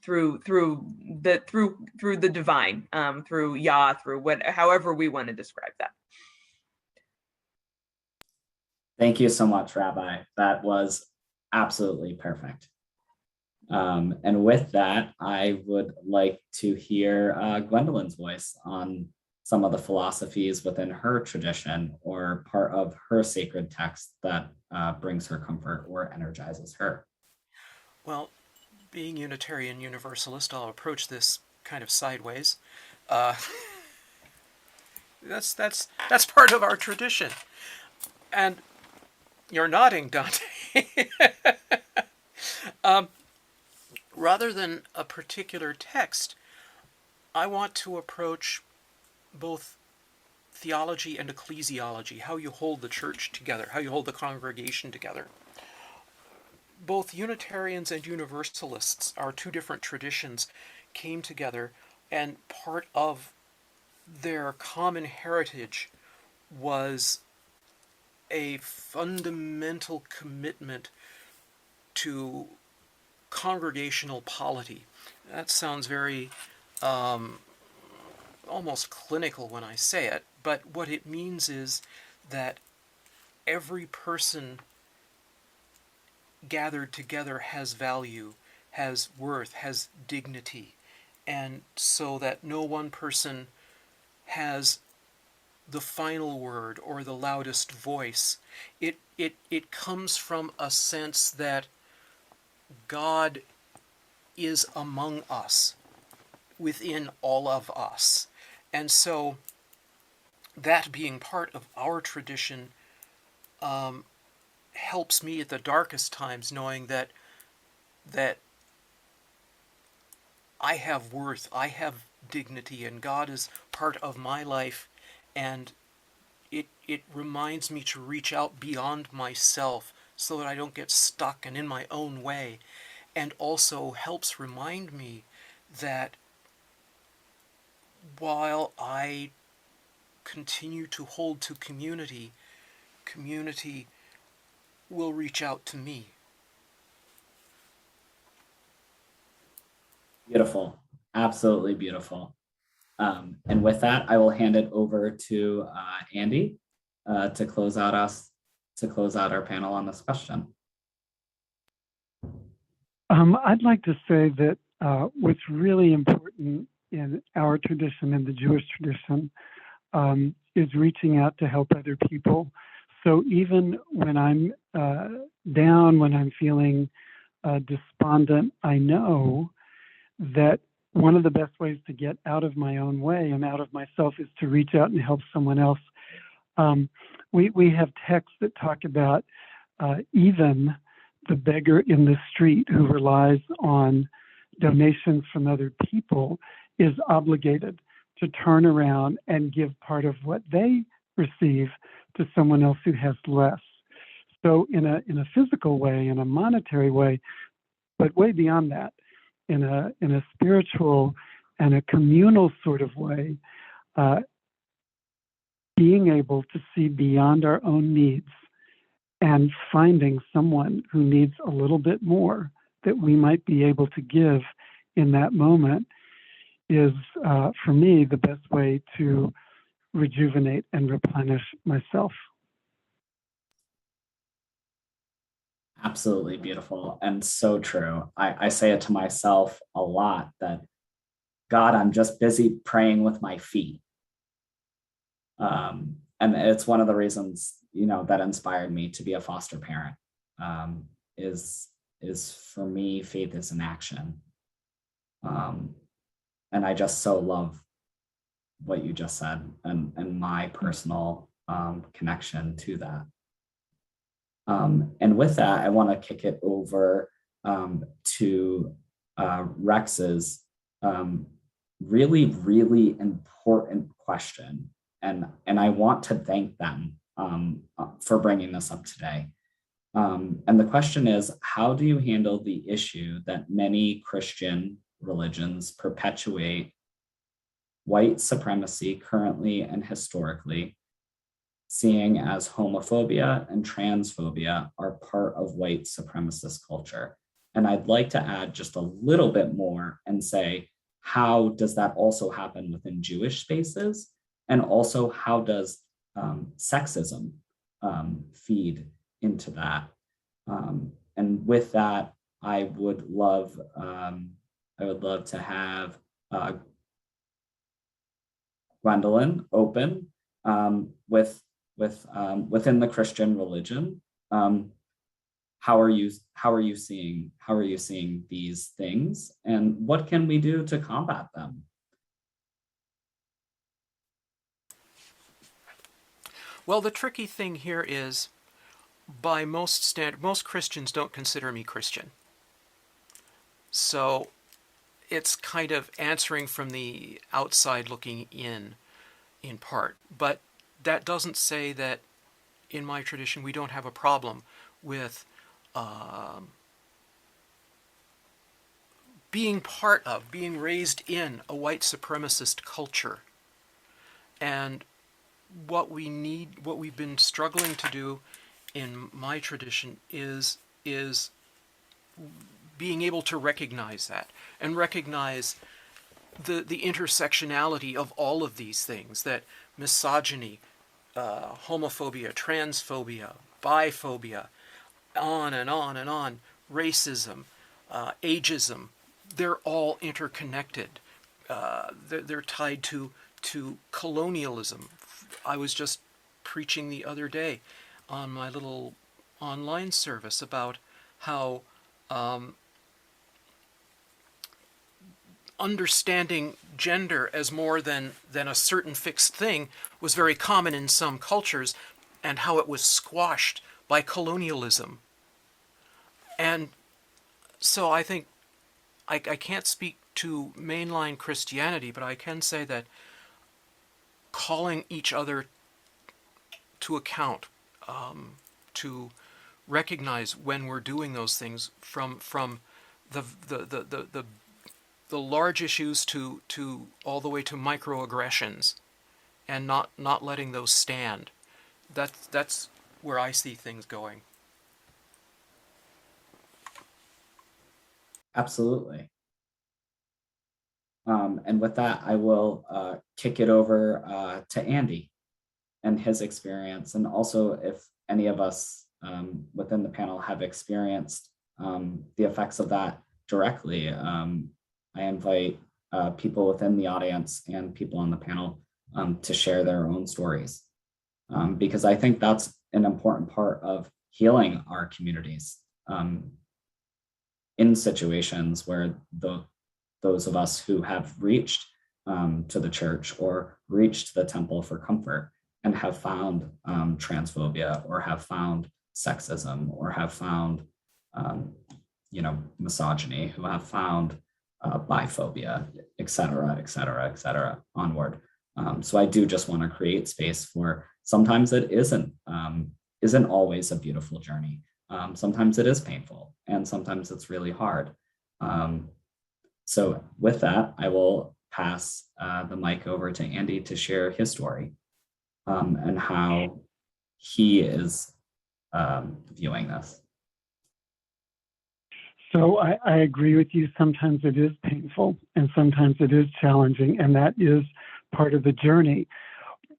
through the divine, through Yah, through however we want to describe that. Thank you so much, Rabbi. That was absolutely perfect. And with that, I would like to hear Gwendolyn's voice on some of the philosophies within her tradition or part of her sacred text that brings her comfort or energizes her. Well, being Unitarian Universalist, I'll approach this kind of sideways. That's part of our tradition. And you're nodding, Dante. Rather than a particular text, I want to approach both theology and ecclesiology, how you hold the church together, how you hold the congregation together. Both Unitarians and Universalists, our two different traditions, came together, and part of their common heritage was a fundamental commitment to congregational polity. That sounds very almost clinical when I say it, but what it means is that every person gathered together has value, has worth, has dignity, and so that no one person has the final word or the loudest voice. It comes from a sense that God is among us, within all of us. And so that being part of our tradition helps me at the darkest times, knowing that I have worth, I have dignity, and God is part of my life, and it reminds me to reach out beyond myself so that I don't get stuck and in my own way, and also helps remind me that while I continue to hold to community, community will reach out to me. Beautiful, absolutely beautiful. And with that, I will hand it over to Andy to close out our panel on this question. I'd like to say that what's really important in our tradition, in the Jewish tradition, is reaching out to help other people. So even when I'm down, when I'm feeling despondent, I know that one of the best ways to get out of my own way and out of myself is to reach out and help someone else. We have texts that talk about even the beggar in the street who relies on donations from other people is obligated to turn around and give part of what they receive to someone else who has less. So in a physical way, in a monetary way, but way beyond that, in a spiritual and a communal sort of way, being able to see beyond our own needs and finding someone who needs a little bit more that we might be able to give in that moment is, for me, the best way to rejuvenate and replenish myself. Absolutely beautiful and so true. I say it to myself a lot that, God, I'm just busy praying with my feet. And it's one of the reasons, that inspired me to be a foster parent, is for me, faith is an action. And I just so love what you just said and my personal connection to that. And with that, I want to kick it over to Rex's really, really important question. And I want to thank them for bringing this up today. And the question is, how do you handle the issue that many Christian religions perpetuate white supremacy currently and historically, seeing as homophobia and transphobia are part of white supremacist culture? And I'd like to add just a little bit more and say, how does that also happen within Jewish spaces? And also, how does sexism feed into that? And with that, I would love to have Gwendolyn open within the Christian religion. How are you seeing these things, and what can we do to combat them? Well, the tricky thing here is, by most Christians don't consider me Christian. So it's kind of answering from the outside looking in part. But that doesn't say that in my tradition we don't have a problem with being raised in a white supremacist culture. And what we've been struggling to do in my tradition is being able to recognize that and recognize the intersectionality of all of these things, that misogyny, homophobia, transphobia, biphobia, on and on and on, racism, ageism, they're all interconnected. They're tied to colonialism. I was just preaching the other day on my little online service about how understanding gender as more than a certain fixed thing was very common in some cultures, and how it was squashed by colonialism. And so I think I can't speak to mainline Christianity, but I can say that calling each other to account, to recognize when we're doing those things, from the large issues to all the way to microaggressions, and not letting those stand. That's where I see things going. Absolutely. And with that, I will kick it over to Andy and his experience, and also if any of us within the panel have experienced the effects of that directly. I invite people within the audience and people on the panel to share their own stories, because I think that's an important part of healing our communities in situations where those of us who have reached to the church or reached the temple for comfort and have found transphobia, or have found sexism, or have found misogyny, who have found biphobia, et cetera, onward. So I do just want to create space for, sometimes it isn't always a beautiful journey. Sometimes it is painful, and sometimes it's really hard. So with that, I will pass the mic over to Andy to share his story and how he is viewing this. So I agree with you. Sometimes it is painful and sometimes it is challenging, and that is part of the journey.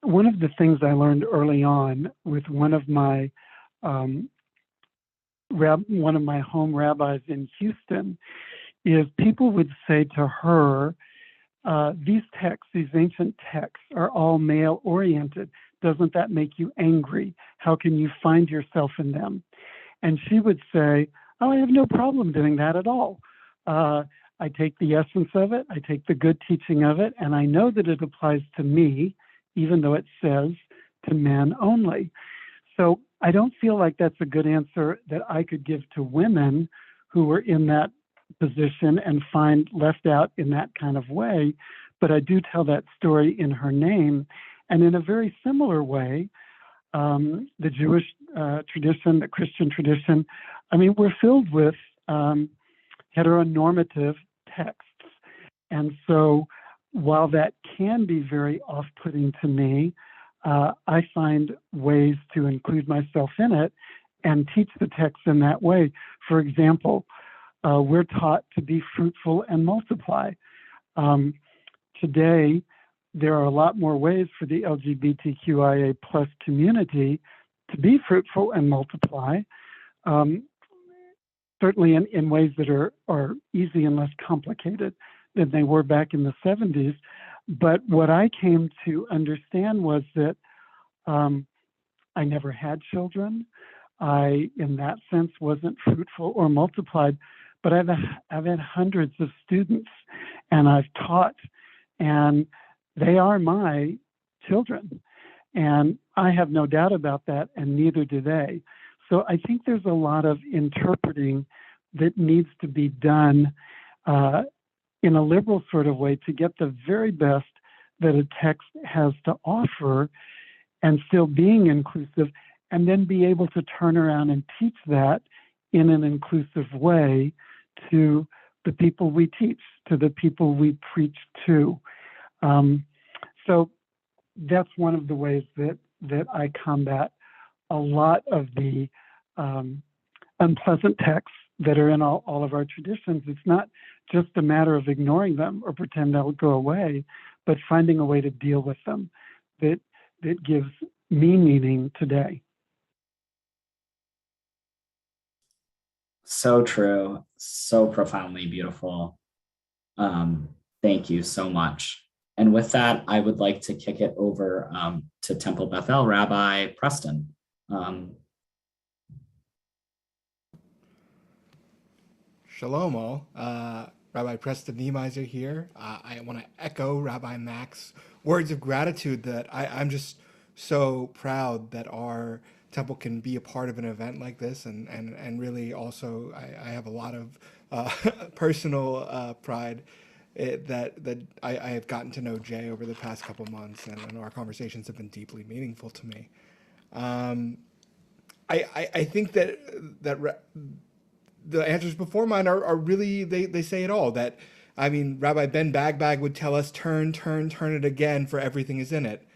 One of the things I learned early on with one of my home rabbis in Houston is people would say to her, these texts, these ancient texts, are all male oriented. Doesn't that make you angry? How can you find yourself in them? And she would say, oh, I have no problem doing that at all. I take the essence of it, I take the good teaching of it, and I know that it applies to me, even though it says to men only. So I don't feel like that's a good answer that I could give to women who were in that position and find left out in that kind of way. But I do tell that story in her name. And in a very similar way, the Jewish tradition, the Christian tradition, I mean, we're filled with heteronormative texts. And so while that can be very off-putting to me, I find ways to include myself in it and teach the text in that way. For example, we're taught to be fruitful and multiply. Today, there are a lot more ways for the LGBTQIA plus community to be fruitful and multiply, certainly in ways that are easy and less complicated than they were back in the 70s. But what I came to understand was that I never had children. I, in that sense, wasn't fruitful or multiplied, but I've had hundreds of students and I've taught, and they are my children. And I have no doubt about that, and neither do they. So I think there's a lot of interpreting that needs to be done in a liberal sort of way to get the very best that a text has to offer and still being inclusive, and then be able to turn around and teach that in an inclusive way to the people we teach, to the people we preach to. So that's one of the ways that I combat a lot of the unpleasant texts that are in all of our traditions. It's not just a matter of ignoring them or pretend they'll go away, but finding a way to deal with them that gives me meaning today. So true, so profoundly beautiful. Thank you so much. And with that, I would like to kick it over to Temple Bethel, Rabbi Preston. Shalom all. Rabbi Preston Niemeiser here. I want to echo Rabbi Mac's words of gratitude that I'm just so proud that our temple can be a part of an event like this, and really also I have a lot of personal pride that I have gotten to know Jay over the past couple months, and our conversations have been deeply meaningful to me. I think that the answers before mine are really, they say it all. That, I mean, Rabbi Ben Bagbag would tell us, turn it again, for everything is in it.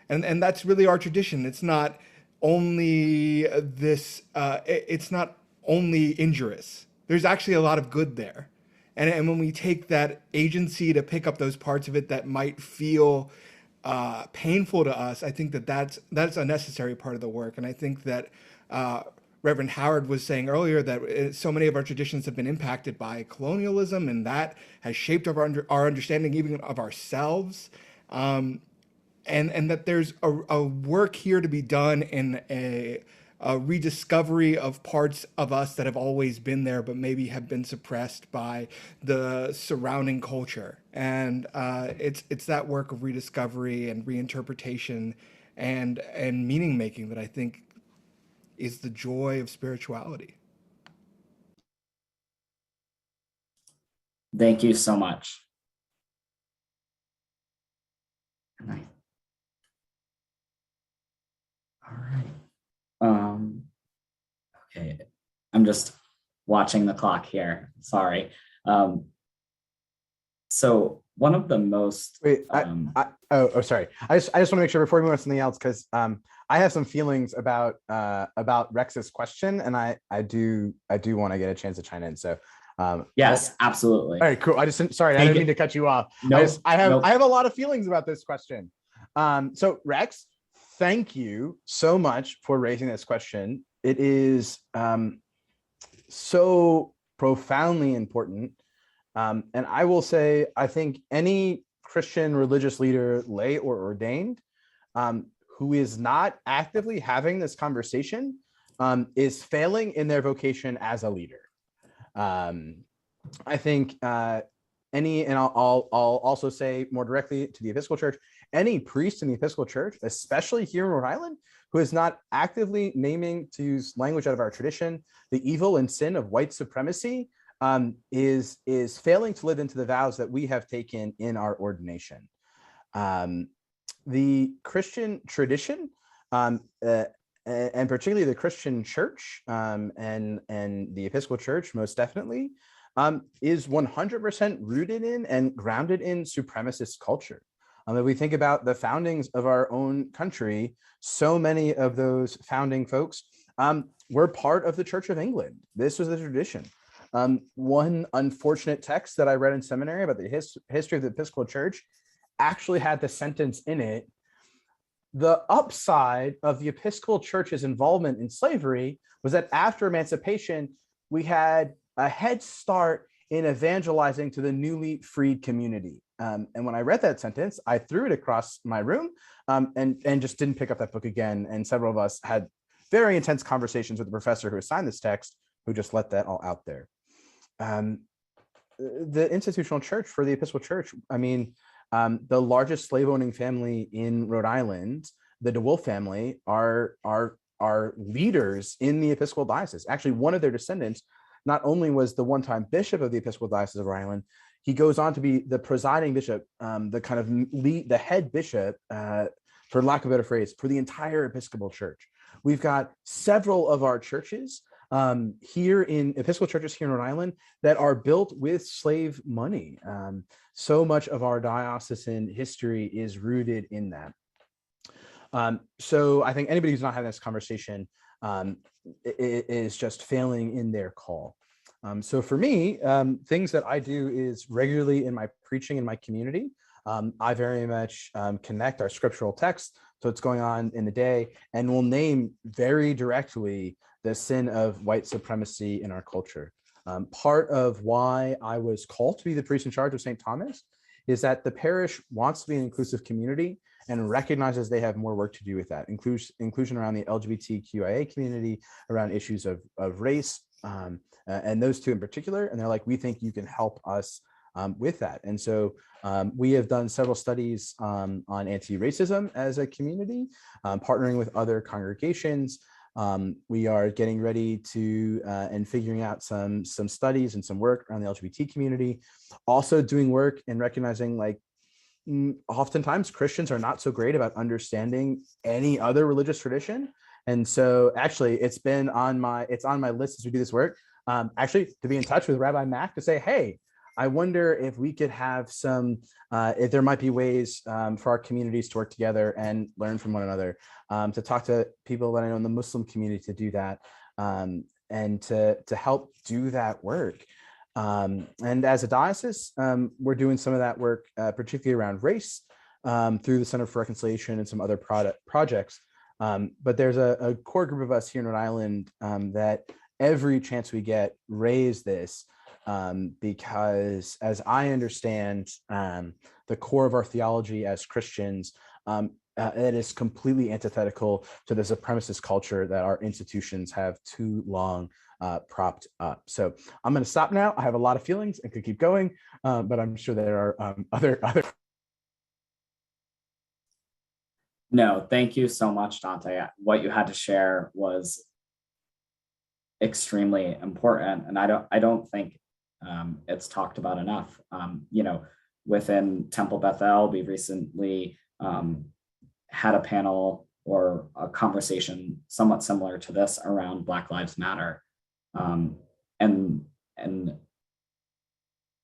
And that's really our tradition. It's not only this, it's not only injurious. There's actually a lot of good there. And when we take that agency to pick up those parts of it that might feel painful to us, I think that's a necessary part of the work. And I think that Reverend Howard was saying earlier that so many of our traditions have been impacted by colonialism, and that has shaped our understanding even of ourselves. And that there's a work here to be done in a rediscovery of parts of us that have always been there, but maybe have been suppressed by the surrounding culture. And it's that work of rediscovery and reinterpretation and meaning making that I think is the joy of spirituality. Thank you so much. Good night. All right. Okay, I'm just watching the clock here. Sorry. So one of the most Wait, sorry. I just want to make sure before we move on to something else, because I have some feelings about Rex's question, and I do want to get a chance to chime in. So Yes, absolutely. All right, cool. I Take didn't it. mean to cut you off. Nope, nope. I have a lot of feelings about this question. So Rex, thank you so much for raising this question. It is so profoundly important. And I will say, I think any Christian religious leader, lay or ordained, who is not actively having this conversation is failing in their vocation as a leader. I think and I'll also say more directly to the Episcopal Church, any priest in the Episcopal Church, especially here in Rhode Island, who is not actively naming, to use language out of our tradition, the evil and sin of white supremacy, is failing to live into the vows that we have taken in our ordination. The Christian tradition, and particularly the Christian Church, and the Episcopal Church, most definitely, is 100% rooted in and grounded in supremacist culture. If we think about the foundings of our own country, so many of those founding folks were part of the Church of England. This was the tradition. One unfortunate text that I read in seminary about the history of the Episcopal Church actually had the sentence in it: the upside of the Episcopal Church's involvement in slavery was that after emancipation, we had a head start in evangelizing to the newly freed community. And when I read that sentence, I threw it across my room and just didn't pick up that book again. And several of us had very intense conversations with the professor who assigned this text, who just let that all out there. The institutional church for the Episcopal Church, I mean, the largest slave-owning family in Rhode Island, the DeWolf family, are leaders in the Episcopal Diocese. Actually, one of their descendants not only was the one-time bishop of the Episcopal Diocese of Rhode Island, he goes on to be the presiding bishop, the head bishop, for lack of a better phrase, for the entire Episcopal Church. We've got several of our churches here in Episcopal churches here in Rhode Island that are built with slave money. So much of our diocesan history is rooted in that. So I think anybody who's not having this conversation is just failing in their call. So for me, things that I do is regularly in my preaching in my community, I very much connect our scriptural text to what's going on in the day, and will name very directly the sin of white supremacy in our culture. Part of why I was called to be the priest in charge of St. Thomas is that the parish wants to be an inclusive community and recognizes they have more work to do with that. Inclusion around the LGBTQIA community, around issues of race, and those two in particular. And they're like, we think you can help us with that. And so we have done several studies on anti-racism as a community, partnering with other congregations. We are getting ready to and figuring out some studies and some work around the LGBT community. Also doing work and recognizing, like, oftentimes Christians are not so great about understanding any other religious tradition. And so actually it's on my list as we do this work, actually to be in touch with Rabbi Mack to say, hey, I wonder if we could have if there might be ways for our communities to work together and learn from one another, to talk to people that I know in the Muslim community to do that, and to help do that work. And as a diocese, we're doing some of that work, particularly around race, through the Center for Reconciliation and some other projects. But there's a core group of us here in Rhode Island that every chance we get raise this, because as I understand the core of our theology as Christians, it is completely antithetical to the supremacist culture that our institutions have too long propped up. So I'm going to stop now. I have a lot of feelings and could keep going, but I'm sure there are other. No, thank you so much, Dante. What you had to share was extremely important, and I don't think it's talked about enough. Within Temple Bethel, we recently had a panel or a conversation somewhat similar to this around Black Lives Matter, and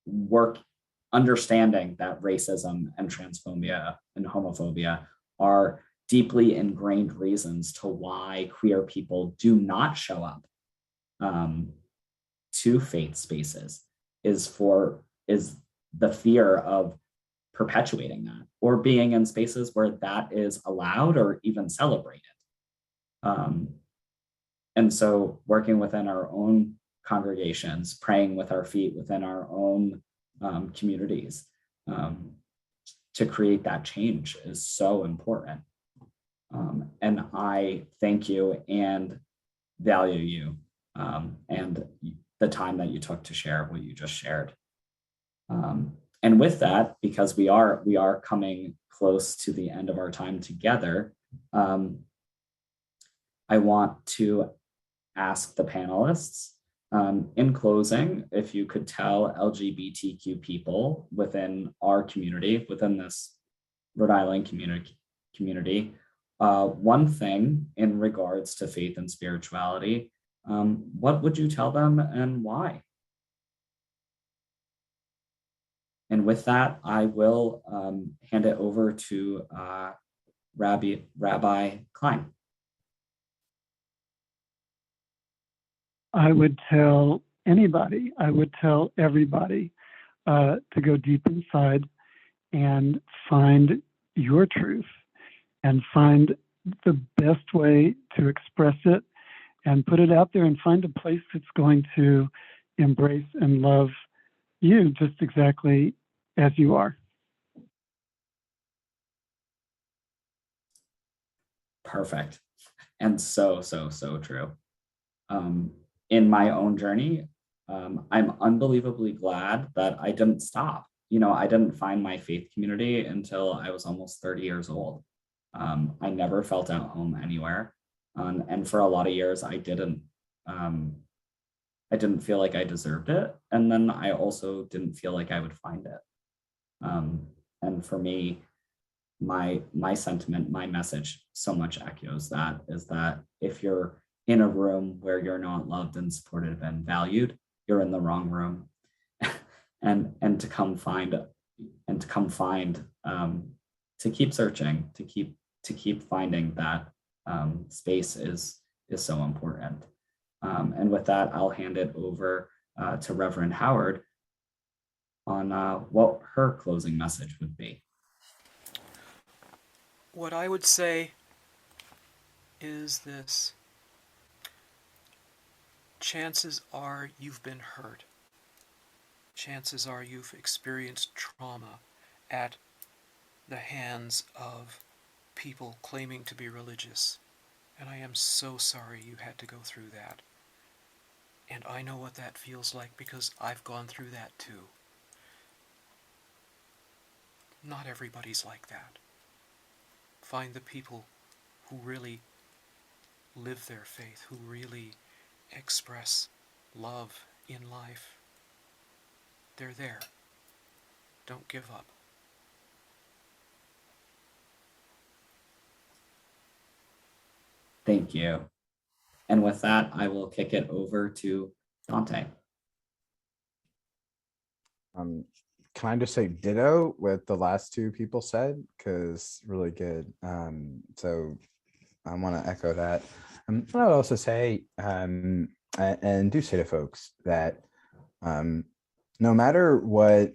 work understanding that racism and transphobia and homophobia are deeply ingrained reasons to why queer people do not show up to faith spaces. is the fear of perpetuating that or being in spaces where that is allowed or even celebrated. And so working within our own congregations, praying with our feet within our own communities to create that change is so important. And I thank you and value you and the time that you took to share what you just shared. And with that, because we are coming close to the end of our time together, I want to ask the panelists, in closing, if you could tell LGBTQ people within our community, within this Rhode Island community, one thing in regards to faith and spirituality, what would you tell them and why? And with that, I will hand it over to Rabbi Klein. I would tell anybody, I would tell everybody to go deep inside and find your truth and find the best way to express it and put it out there and find a place that's going to embrace and love you just exactly as you are. Perfect. And so true. In my own journey, I'm unbelievably glad that I didn't stop. I didn't find my faith community until I was almost 30 years old. I never felt at home anywhere. And for a lot of years, I didn't feel like I deserved it. And then I also didn't feel like I would find it. And for me, my sentiment, my message so much echoes that, is that if you're in a room where you're not loved and supported and valued, you're in the wrong room. and to come find to keep searching, to keep finding that space is so important. And with that, I'll hand it over to Reverend Howard on what her closing message would be. What I would say is this: chances are you've been hurt. Chances are you've experienced trauma at the hands of people claiming to be religious. And I am so sorry you had to go through that. And I know what that feels like because I've gone through that too. Not everybody's like that. Find the people who really live their faith, who really express love in life. They're there. Don't give up. Thank you. And with that, I will kick it over to Dante. Can I just say ditto with the last two people said? Because really good. So I want to echo that. I would also say, and do say to folks that no matter what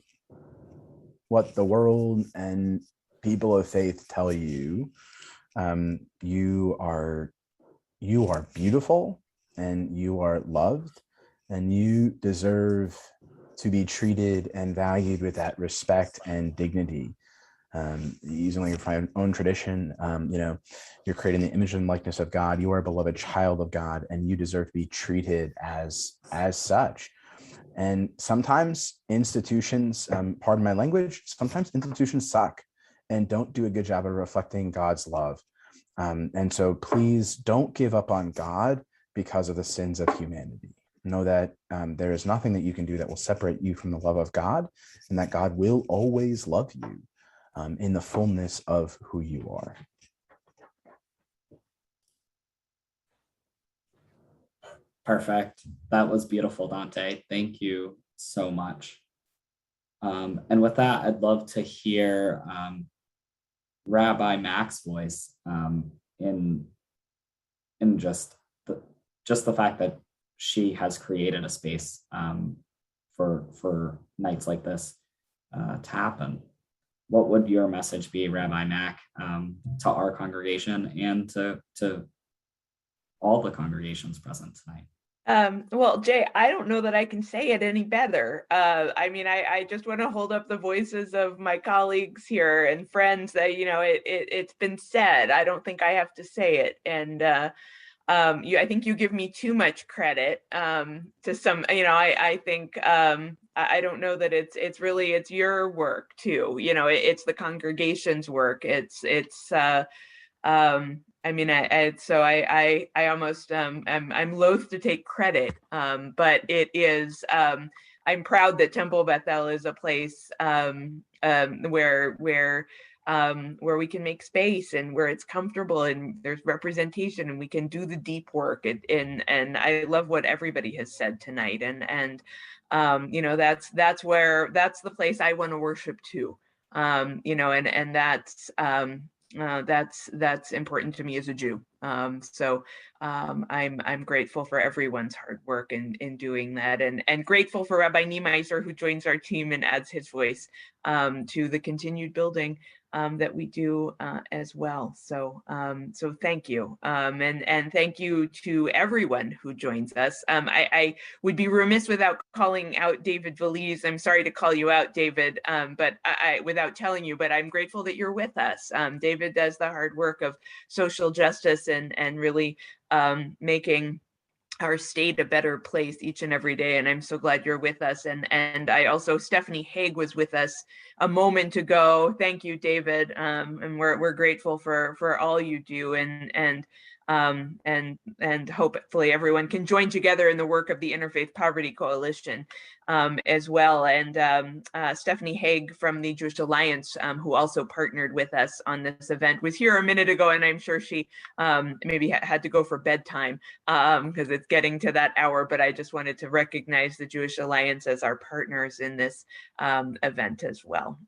the world and people of faith tell you, you are beautiful and you are loved and you deserve to be treated and valued with that respect and dignity. Using your own tradition, you're creating the image and likeness of God. You are a beloved child of God, and you deserve to be treated as such. And sometimes institutions, pardon my language, sometimes institutions suck and don't do a good job of reflecting God's love. And so please don't give up on God because of the sins of humanity. Know that there is nothing that you can do that will separate you from the love of God, and that God will always love you in the fullness of who you are. Perfect. That was beautiful, Dante. Thank you so much. And with that, I'd love to hear Rabbi Mac's voice in just the fact that she has created a space for nights like this to happen. What would your message be, Rabbi Mack, to our congregation and to all the congregations present tonight? Well, Jay, I don't know that I can say it any better. I mean, I just want to hold up the voices of my colleagues here and friends that, it's been said. I don't think I have to say it. And I think you give me too much credit to some, I think I don't know that it's your work too. It's the congregation's work. I mean, I almost I'm loath to take credit, but it is. I'm proud that Temple Bethel is a place where we can make space and where it's comfortable and there's representation and we can do the deep work. And I love what everybody has said tonight. And that's the place I want to worship too. And that's important to me as a Jew. So I'm grateful for everyone's hard work in doing that, and grateful for Rabbi Niemeiser, who joins our team and adds his voice to the continued building that we do as well. So thank you, and thank you to everyone who joins us. I would be remiss without calling out David Valise. I'm sorry to call you out, David, but without telling you, but I'm grateful that you're with us. David does the hard work of social justice and really making our state a better place each and every day. And I'm so glad you're with us. And I also, Stephanie Haig was with us a moment ago. Thank you, David. And we're grateful for all you do, and hopefully everyone can join together in the work of the Interfaith Poverty Coalition as well. And Stephanie Haig from the Jewish Alliance, who also partnered with us on this event, was here a minute ago, and I'm sure she maybe had to go for bedtime because it's getting to that hour, but I just wanted to recognize the Jewish Alliance as our partners in this event as well.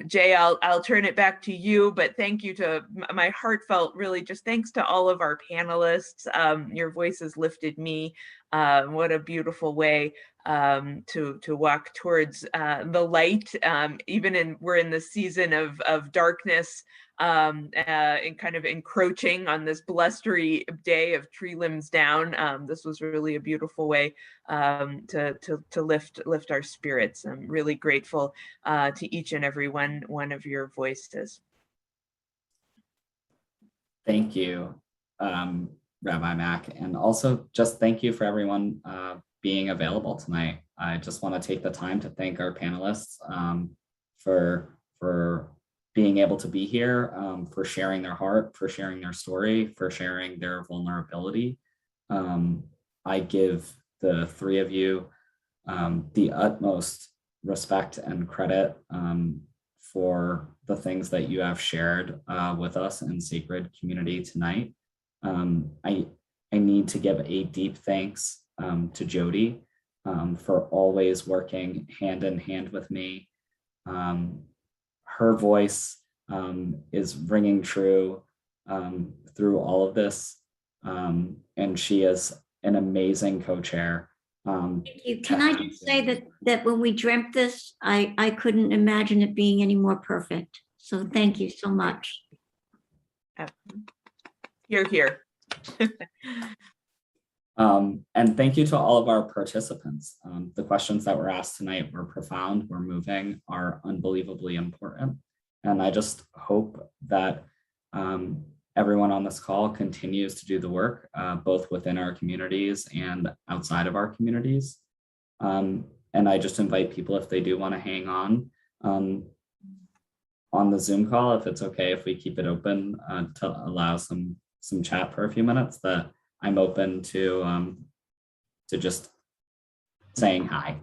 Jay, I'll turn it back to you, but thank you to my heartfelt, really just thanks to all of our panelists. Your voices lifted me. What a beautiful way to walk towards the light, even we're in the season of darkness, and kind of encroaching on this blustery day of tree limbs down. This was really a beautiful way to lift our spirits. I'm really grateful to each and every one of your voices. Thank you, Rabbi Mack, and also just thank you for everyone being available tonight. I just want to take the time to thank our panelists for being able to be here, for sharing their heart, for sharing their story, for sharing their vulnerability. I give the three of you the utmost respect and credit for the things that you have shared with us in Sacred Community tonight. I need to give a deep thanks to Jody for always working hand in hand with me. Her voice is ringing true through all of this, and she is an amazing co-chair. Thank you. Can I just say that when we dreamt this, I couldn't imagine it being any more perfect. So thank you so much. Here. And thank you to all of our participants. The questions that were asked tonight were profound, were moving, are unbelievably important. And I just hope that everyone on this call continues to do the work, both within our communities and outside of our communities. And I just invite people, if they do want to hang on the Zoom call, if it's okay if we keep it open to allow some chat for a few minutes, that I'm open to just saying hi.